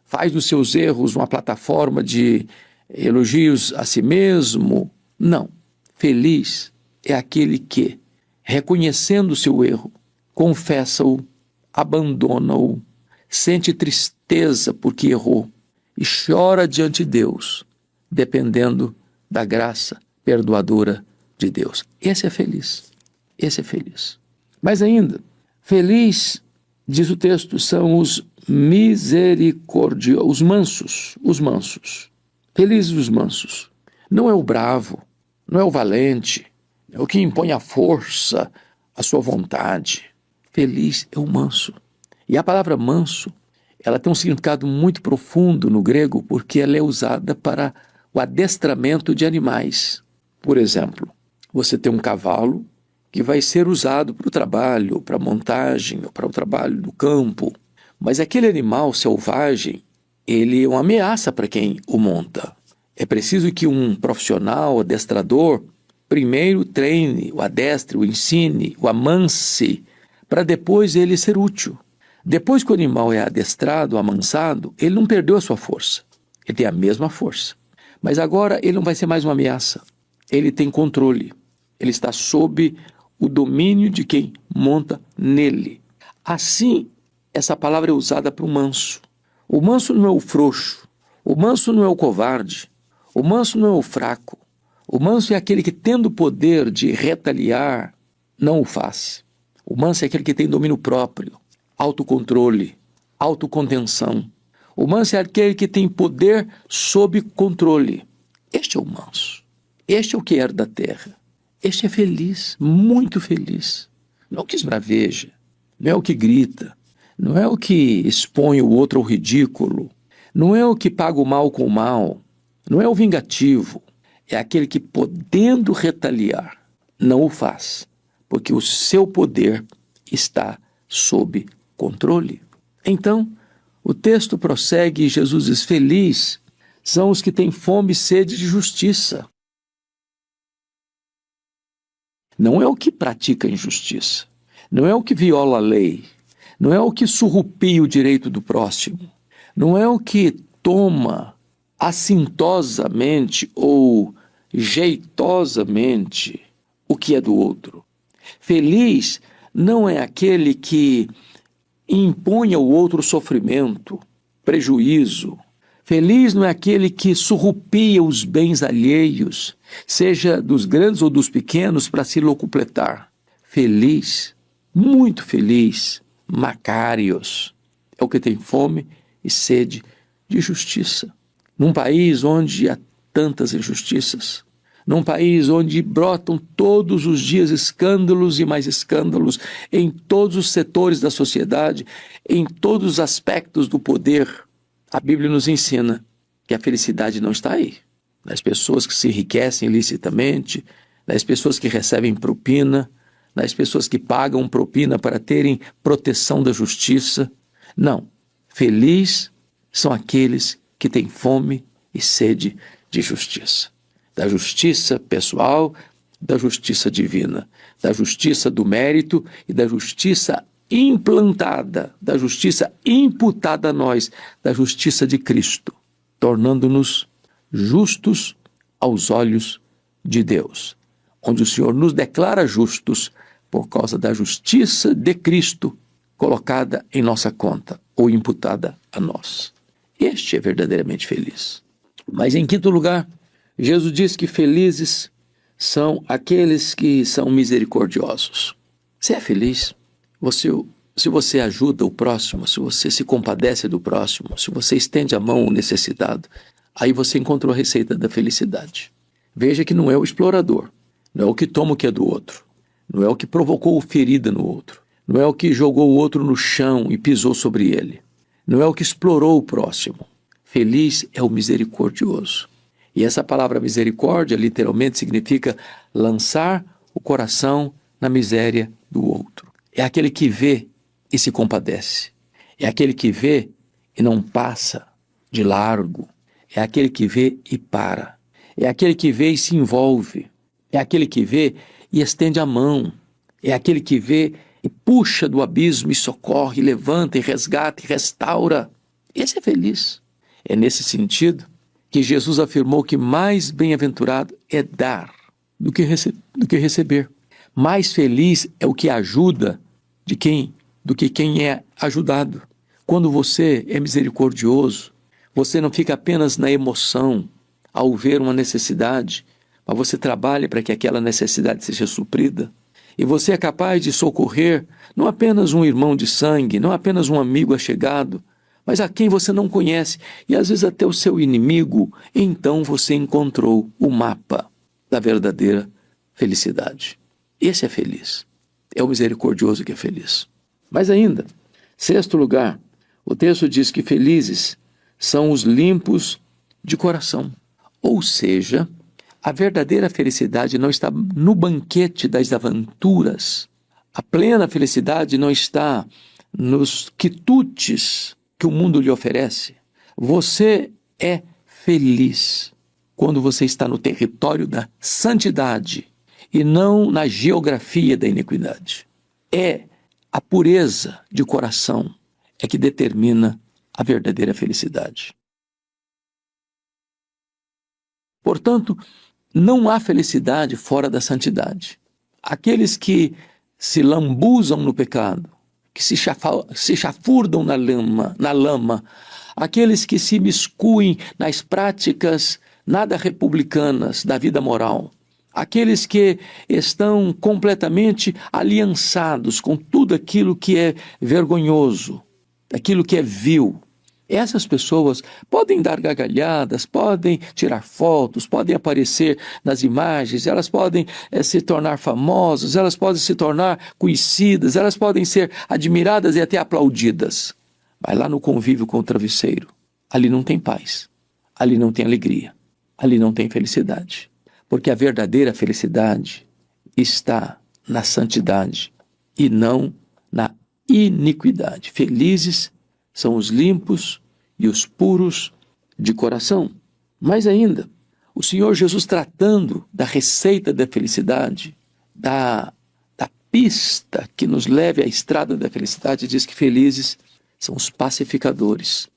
faz dos seus erros uma plataforma de elogios a si mesmo. Não. Feliz é aquele que, reconhecendo o seu erro, confessa-o, abandona-o, sente tristeza porque errou e chora diante de Deus, dependendo da graça perdoadora de Deus. Esse é feliz. Esse é feliz. Mas ainda, feliz, diz o texto, são os misericordiosos, os mansos. Felizes os mansos. Não é o bravo, não é o valente, é o que impõe a força, a sua vontade. Feliz é o manso. E a palavra manso, ela tem um significado muito profundo no grego, porque ela é usada para o adestramento de animais. Por exemplo, você tem um cavalo que vai ser usado para o trabalho, para a montagem, ou para o trabalho do campo. Mas aquele animal selvagem, ele é uma ameaça para quem o monta. É preciso que um profissional adestrador primeiro treine, o adestre, o ensine, o amanse, para depois ele ser útil. Depois que o animal é adestrado, amansado, ele não perdeu a sua força. Ele tem a mesma força. Mas agora ele não vai ser mais uma ameaça. Ele tem controle. Ele está sob o domínio de quem monta nele. Assim, essa palavra é usada para o manso. O manso não é o frouxo. O manso não é o covarde. O manso não é o fraco. O manso é aquele que, tendo o poder de retaliar, não o faz. O manso é aquele que tem domínio próprio, autocontrole, autocontenção. O manso é aquele que tem poder sob controle. Este é o manso. Este é o que herda a terra. Este é feliz, muito feliz. Não é o que esbraveja, não é o que grita, não é o que expõe o outro ao ridículo, não é o que paga o mal com o mal, não é o vingativo. É aquele que, podendo retaliar, não o faz, porque o seu poder está sob controle. Então, o texto prossegue e Jesus diz: feliz são os que têm fome e sede de justiça. Não é o que pratica a injustiça, não é o que viola a lei, não é o que surrupia o direito do próximo, não é o que toma assintosamente ou jeitosamente o que é do outro. Feliz não é aquele que impõe ao outro sofrimento, prejuízo. Feliz não é aquele que surrupia os bens alheios, seja dos grandes ou dos pequenos, para se locupletar. Feliz, muito feliz, Macários, é o que tem fome e sede de justiça. Num país onde há tantas injustiças, num país onde brotam todos os dias escândalos e mais escândalos em todos os setores da sociedade, em todos os aspectos do poder, a Bíblia nos ensina que a felicidade não está aí. Nas pessoas que se enriquecem ilicitamente, nas pessoas que recebem propina, nas pessoas que pagam propina para terem proteção da justiça. Não. Feliz são aqueles que têm fome e sede de justiça. Da justiça pessoal, da justiça divina, da justiça do mérito e da justiça implantada, da justiça imputada a nós, da justiça de Cristo, tornando-nos justos aos olhos de Deus, onde o Senhor nos declara justos por causa da justiça de Cristo colocada em nossa conta ou imputada a nós. Este é verdadeiramente feliz. Mas em quinto lugar, Jesus diz que felizes são aqueles que são misericordiosos. Você é feliz? Se você ajuda o próximo, se você se compadece do próximo, se você estende a mão ao necessitado, aí você encontrou a receita da felicidade. Veja que não é o explorador, não é o que toma o que é do outro, não é o que provocou ferida no outro, não é o que jogou o outro no chão e pisou sobre ele, não é o que explorou o próximo. Feliz é o misericordioso. E essa palavra misericórdia literalmente significa lançar o coração na miséria do outro. É aquele que vê e se compadece. É aquele que vê e não passa de largo. É aquele que vê e para. É aquele que vê e se envolve. É aquele que vê e estende a mão. É aquele que vê e puxa do abismo e socorre, levanta e resgata e restaura. Esse é feliz. É nesse sentido que Jesus afirmou que mais bem-aventurado é dar do que receber. Mais feliz é o que ajuda do que quem é ajudado. Quando você é misericordioso, você não fica apenas na emoção ao ver uma necessidade, mas você trabalha para que aquela necessidade seja suprida. E você é capaz de socorrer não apenas um irmão de sangue, não apenas um amigo achegado, mas a quem você não conhece, e às vezes até o seu inimigo. Então você encontrou o mapa da verdadeira felicidade. Esse é feliz. É o misericordioso que é feliz. Mas ainda, sexto lugar, o texto diz que felizes são os limpos de coração. Ou seja, a verdadeira felicidade não está no banquete das aventuras. A plena felicidade não está nos quitutes que o mundo lhe oferece. Você é feliz quando você está no território da santidade e não na geografia da iniquidade. É a pureza de coração é que determina a verdadeira felicidade. Portanto, não há felicidade fora da santidade. Aqueles que se lambuzam no pecado, que se chafurdam na lama, aqueles que se miscuem nas práticas nada republicanas da vida moral, aqueles que estão completamente aliançados com tudo aquilo que é vergonhoso, aquilo que é vil. Essas pessoas podem dar gargalhadas, podem tirar fotos, podem aparecer nas imagens, elas podem se tornar famosas, elas podem se tornar conhecidas, elas podem ser admiradas e até aplaudidas. Vai lá no convívio com o travesseiro. Ali não tem paz, ali não tem alegria, ali não tem felicidade. Porque a verdadeira felicidade está na santidade e não na iniquidade. Felizes são os limpos e os puros de coração. Mais ainda, o Senhor Jesus, tratando da receita da felicidade, da pista que nos leve à estrada da felicidade, diz que felizes são os pacificadores.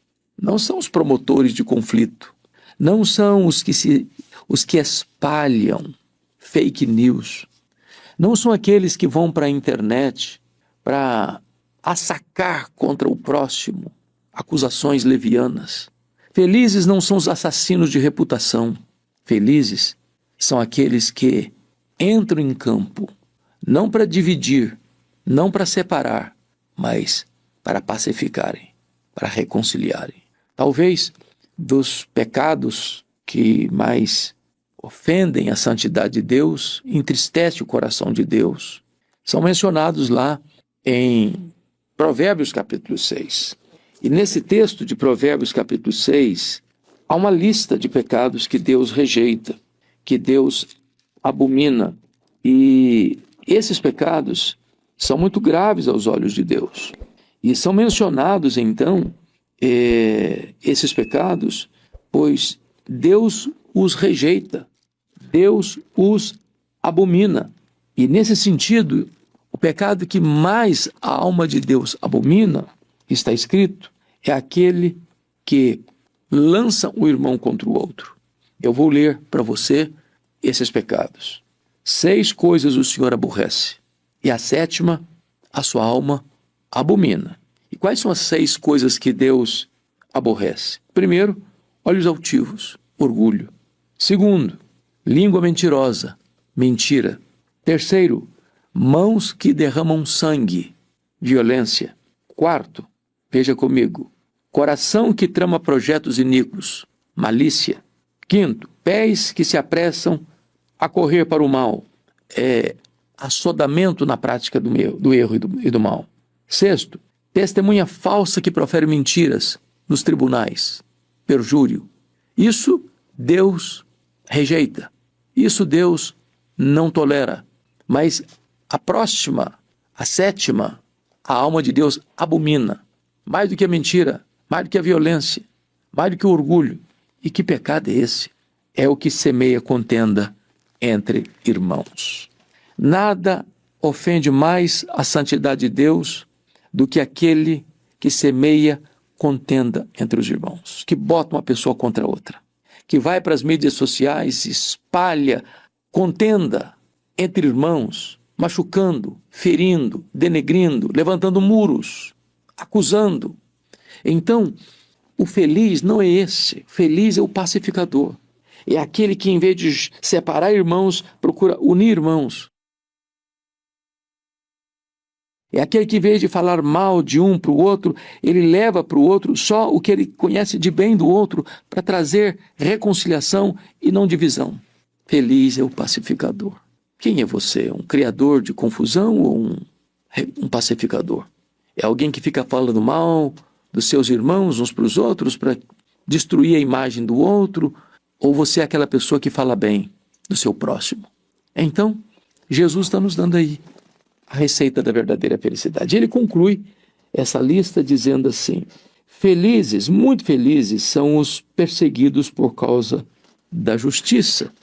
Não são os promotores de conflito. Não são os que espalham fake news. Não são aqueles que vão para a internet para assacar contra o próximo acusações levianas. Felizes não são os assassinos de reputação. Felizes são aqueles que entram em campo, não para dividir, não para separar, mas para pacificarem, para reconciliarem. Talvez dos pecados que mais ofendem a santidade de Deus, entristece o coração de Deus, são mencionados lá em Provérbios capítulo 6. E nesse texto de Provérbios capítulo 6, há uma lista de pecados que Deus rejeita, que Deus abomina. E esses pecados são muito graves aos olhos de Deus. E são mencionados, então, esses pecados, pois Deus os rejeita, Deus os abomina. E nesse sentido, o pecado que mais a alma de Deus abomina, está escrito, é aquele que lança o irmão contra o outro. Eu vou ler para você esses pecados. 6 coisas o Senhor aborrece, e a 7ª, a sua alma abomina. E quais são as 6 coisas que Deus aborrece? Primeiro, olhos altivos, orgulho. Segundo, língua mentirosa, mentira. Terceiro, mãos que derramam sangue, violência. Quarto, veja comigo, coração que trama projetos iníquos, malícia. Quinto, pés que se apressam a correr para o mal, assodamento na prática do erro e do mal. Sexto, testemunha falsa que profere mentiras nos tribunais, perjúrio. Isso Deus rejeita, isso Deus não tolera. Mas a próxima, a sétima, a alma de Deus abomina, mais do que a mentira, mais do que a violência, mais do que o orgulho. E que pecado é esse? É o que semeia contenda entre irmãos. Nada ofende mais a santidade de Deus do que aquele que semeia contenda entre os irmãos, que bota uma pessoa contra a outra, que vai para as mídias sociais e espalha contenda entre irmãos, machucando, ferindo, denegrindo, levantando muros, acusando. Então, o feliz não é esse. Feliz é o pacificador. É aquele que, em vez de separar irmãos, procura unir irmãos. É aquele que, em vez de falar mal de um para o outro, ele leva para o outro só o que ele conhece de bem do outro para trazer reconciliação e não divisão. Feliz é o pacificador. Quem é você? Um criador de confusão ou um pacificador? É alguém que fica falando mal dos seus irmãos uns para os outros para destruir a imagem do outro? Ou você é aquela pessoa que fala bem do seu próximo? Então, Jesus está nos dando aí a receita da verdadeira felicidade. Ele conclui essa lista dizendo assim: felizes, muito felizes são os perseguidos por causa da justiça.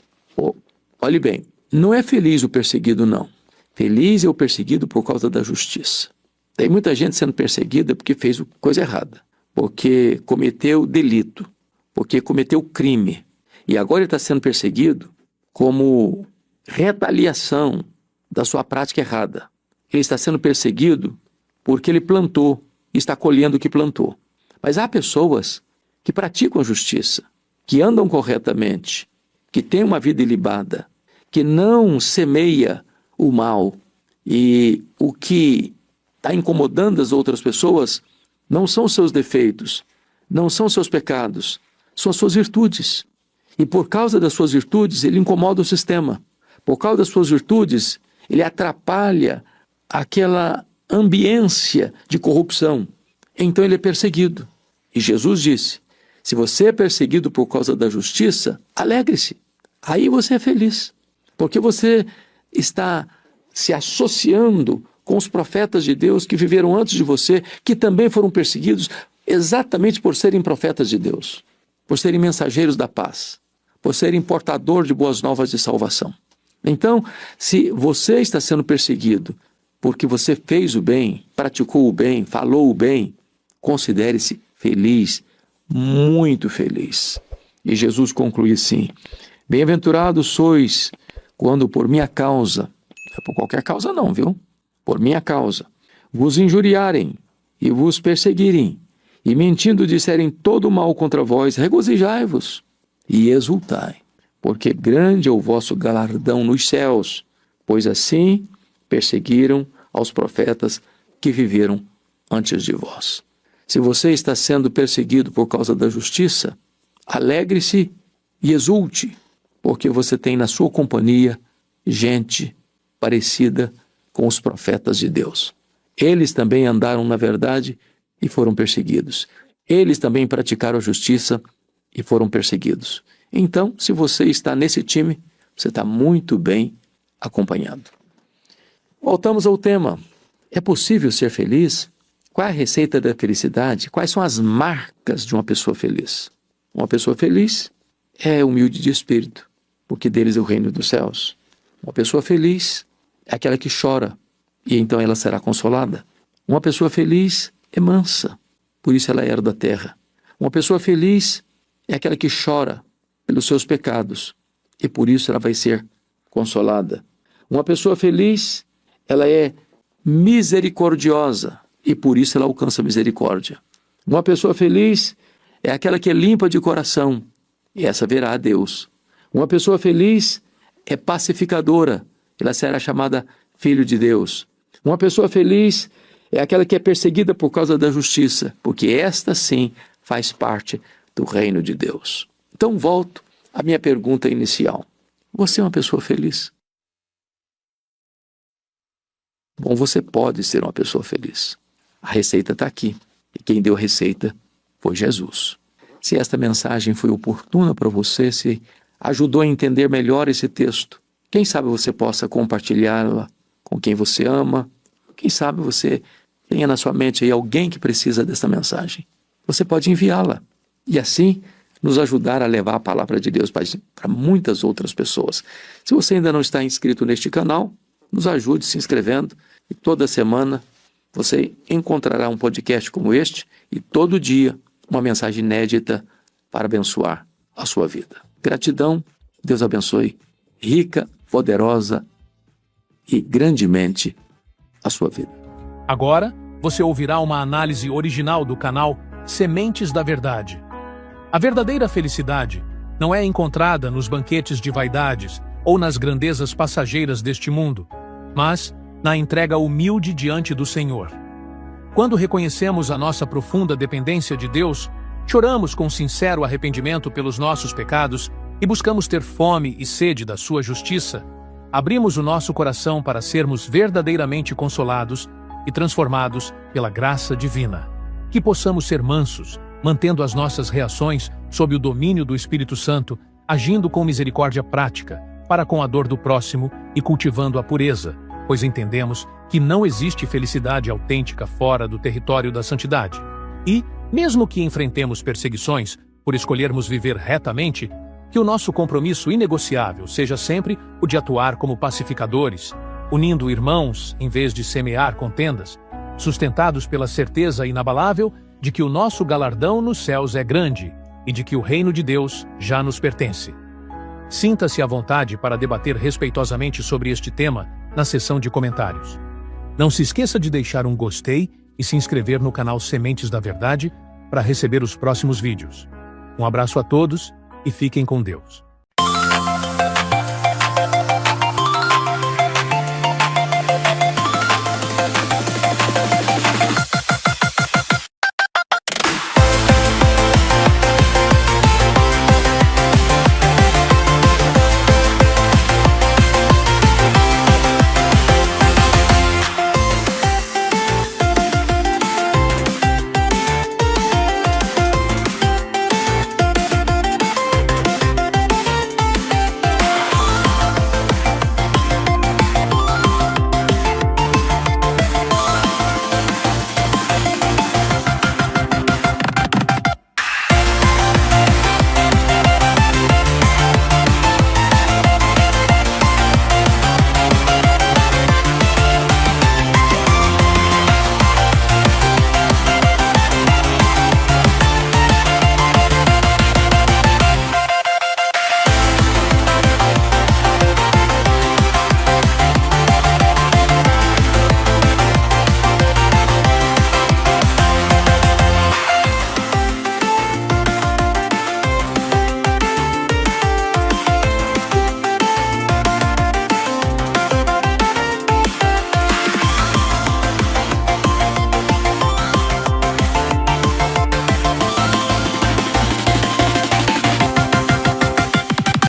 Olhe bem, não é feliz o perseguido, não. Feliz é o perseguido por causa da justiça. Tem muita gente sendo perseguida porque fez coisa errada, porque cometeu delito, porque cometeu crime. E agora ele está sendo perseguido como retaliação da sua prática errada. Ele está sendo perseguido porque ele plantou e está colhendo o que plantou. Mas há pessoas que praticam a justiça, que andam corretamente, que têm uma vida ilibada, que não semeia o mal. E o que está incomodando as outras pessoas não são os seus defeitos, não são os seus pecados, são as suas virtudes. E por causa das suas virtudes, ele incomoda o sistema. Por causa das suas virtudes, ele atrapalha aquela ambiência de corrupção. Então ele é perseguido. E Jesus disse: se você é perseguido por causa da justiça, alegre-se. Aí você é feliz. Porque você está se associando com os profetas de Deus que viveram antes de você, que também foram perseguidos exatamente por serem profetas de Deus, por serem mensageiros da paz, por serem portador de boas novas de salvação. Então, se você está sendo perseguido porque você fez o bem, praticou o bem, falou o bem, considere-se feliz, muito feliz. E Jesus conclui assim: bem-aventurados sois quando por minha causa, não é por qualquer causa não, viu? Por minha causa, vos injuriarem e vos perseguirem, e mentindo disserem todo mal contra vós, regozijai-vos e exultai, porque grande é o vosso galardão nos céus, pois assim perseguiram aos profetas que viveram antes de vós. Se você está sendo perseguido por causa da justiça, alegre-se e exulte, porque você tem na sua companhia gente parecida com os profetas de Deus. Eles também andaram na verdade e foram perseguidos. Eles também praticaram a justiça e foram perseguidos. Então, se você está nesse time, você está muito bem acompanhado. Voltamos ao tema. É possível ser feliz? Qual é a receita da felicidade? Quais são as marcas de uma pessoa feliz? Uma pessoa feliz é humilde de espírito, porque deles é o reino dos céus. Uma pessoa feliz é aquela que chora, e então ela será consolada. Uma pessoa feliz é mansa, por isso ela herda a terra. Uma pessoa feliz é aquela que chora pelos seus pecados, e por isso ela vai ser consolada. Uma pessoa feliz, ela é misericordiosa, e por isso ela alcança misericórdia. Uma pessoa feliz é aquela que é limpa de coração, e essa verá a Deus. Uma pessoa feliz é pacificadora, ela será chamada filho de Deus. Uma pessoa feliz é aquela que é perseguida por causa da justiça, porque esta sim faz parte do reino de Deus. Então volto à minha pergunta inicial. Você é uma pessoa feliz? Bom, você pode ser uma pessoa feliz. A receita está aqui. E quem deu a receita foi Jesus. Se esta mensagem foi oportuna para você, se ajudou a entender melhor esse texto, quem sabe você possa compartilhá-la com quem você ama. Quem sabe você tenha na sua mente aí alguém que precisa desta mensagem. Você pode enviá-la e assim nos ajudar a levar a palavra de Deus para muitas outras pessoas. Se você ainda não está inscrito neste canal, nos ajude se inscrevendo e toda semana você encontrará um podcast como este e todo dia uma mensagem inédita para abençoar a sua vida. Gratidão, Deus abençoe rica, poderosa e grandemente a sua vida. Agora, você ouvirá uma análise original do canal Sementes da Verdade. A verdadeira felicidade não é encontrada nos banquetes de vaidades ou nas grandezas passageiras deste mundo, mas na entrega humilde diante do Senhor. Quando reconhecemos a nossa profunda dependência de Deus, choramos com sincero arrependimento pelos nossos pecados e buscamos ter fome e sede da sua justiça, abrimos o nosso coração para sermos verdadeiramente consolados e transformados pela graça divina. Que possamos ser mansos, mantendo as nossas reações sob o domínio do Espírito Santo, agindo com misericórdia prática, para com a dor do próximo e cultivando a pureza, pois entendemos que não existe felicidade autêntica fora do território da santidade. E, mesmo que enfrentemos perseguições por escolhermos viver retamente, que o nosso compromisso inegociável seja sempre o de atuar como pacificadores, unindo irmãos em vez de semear contendas, sustentados pela certeza inabalável de que o nosso galardão nos céus é grande e de que o reino de Deus já nos pertence. Sinta-se à vontade para debater respeitosamente sobre este tema na seção de comentários. Não se esqueça de deixar um gostei e se inscrever no canal Sementes da Verdade para receber os próximos vídeos. Um abraço a todos e fiquem com Deus.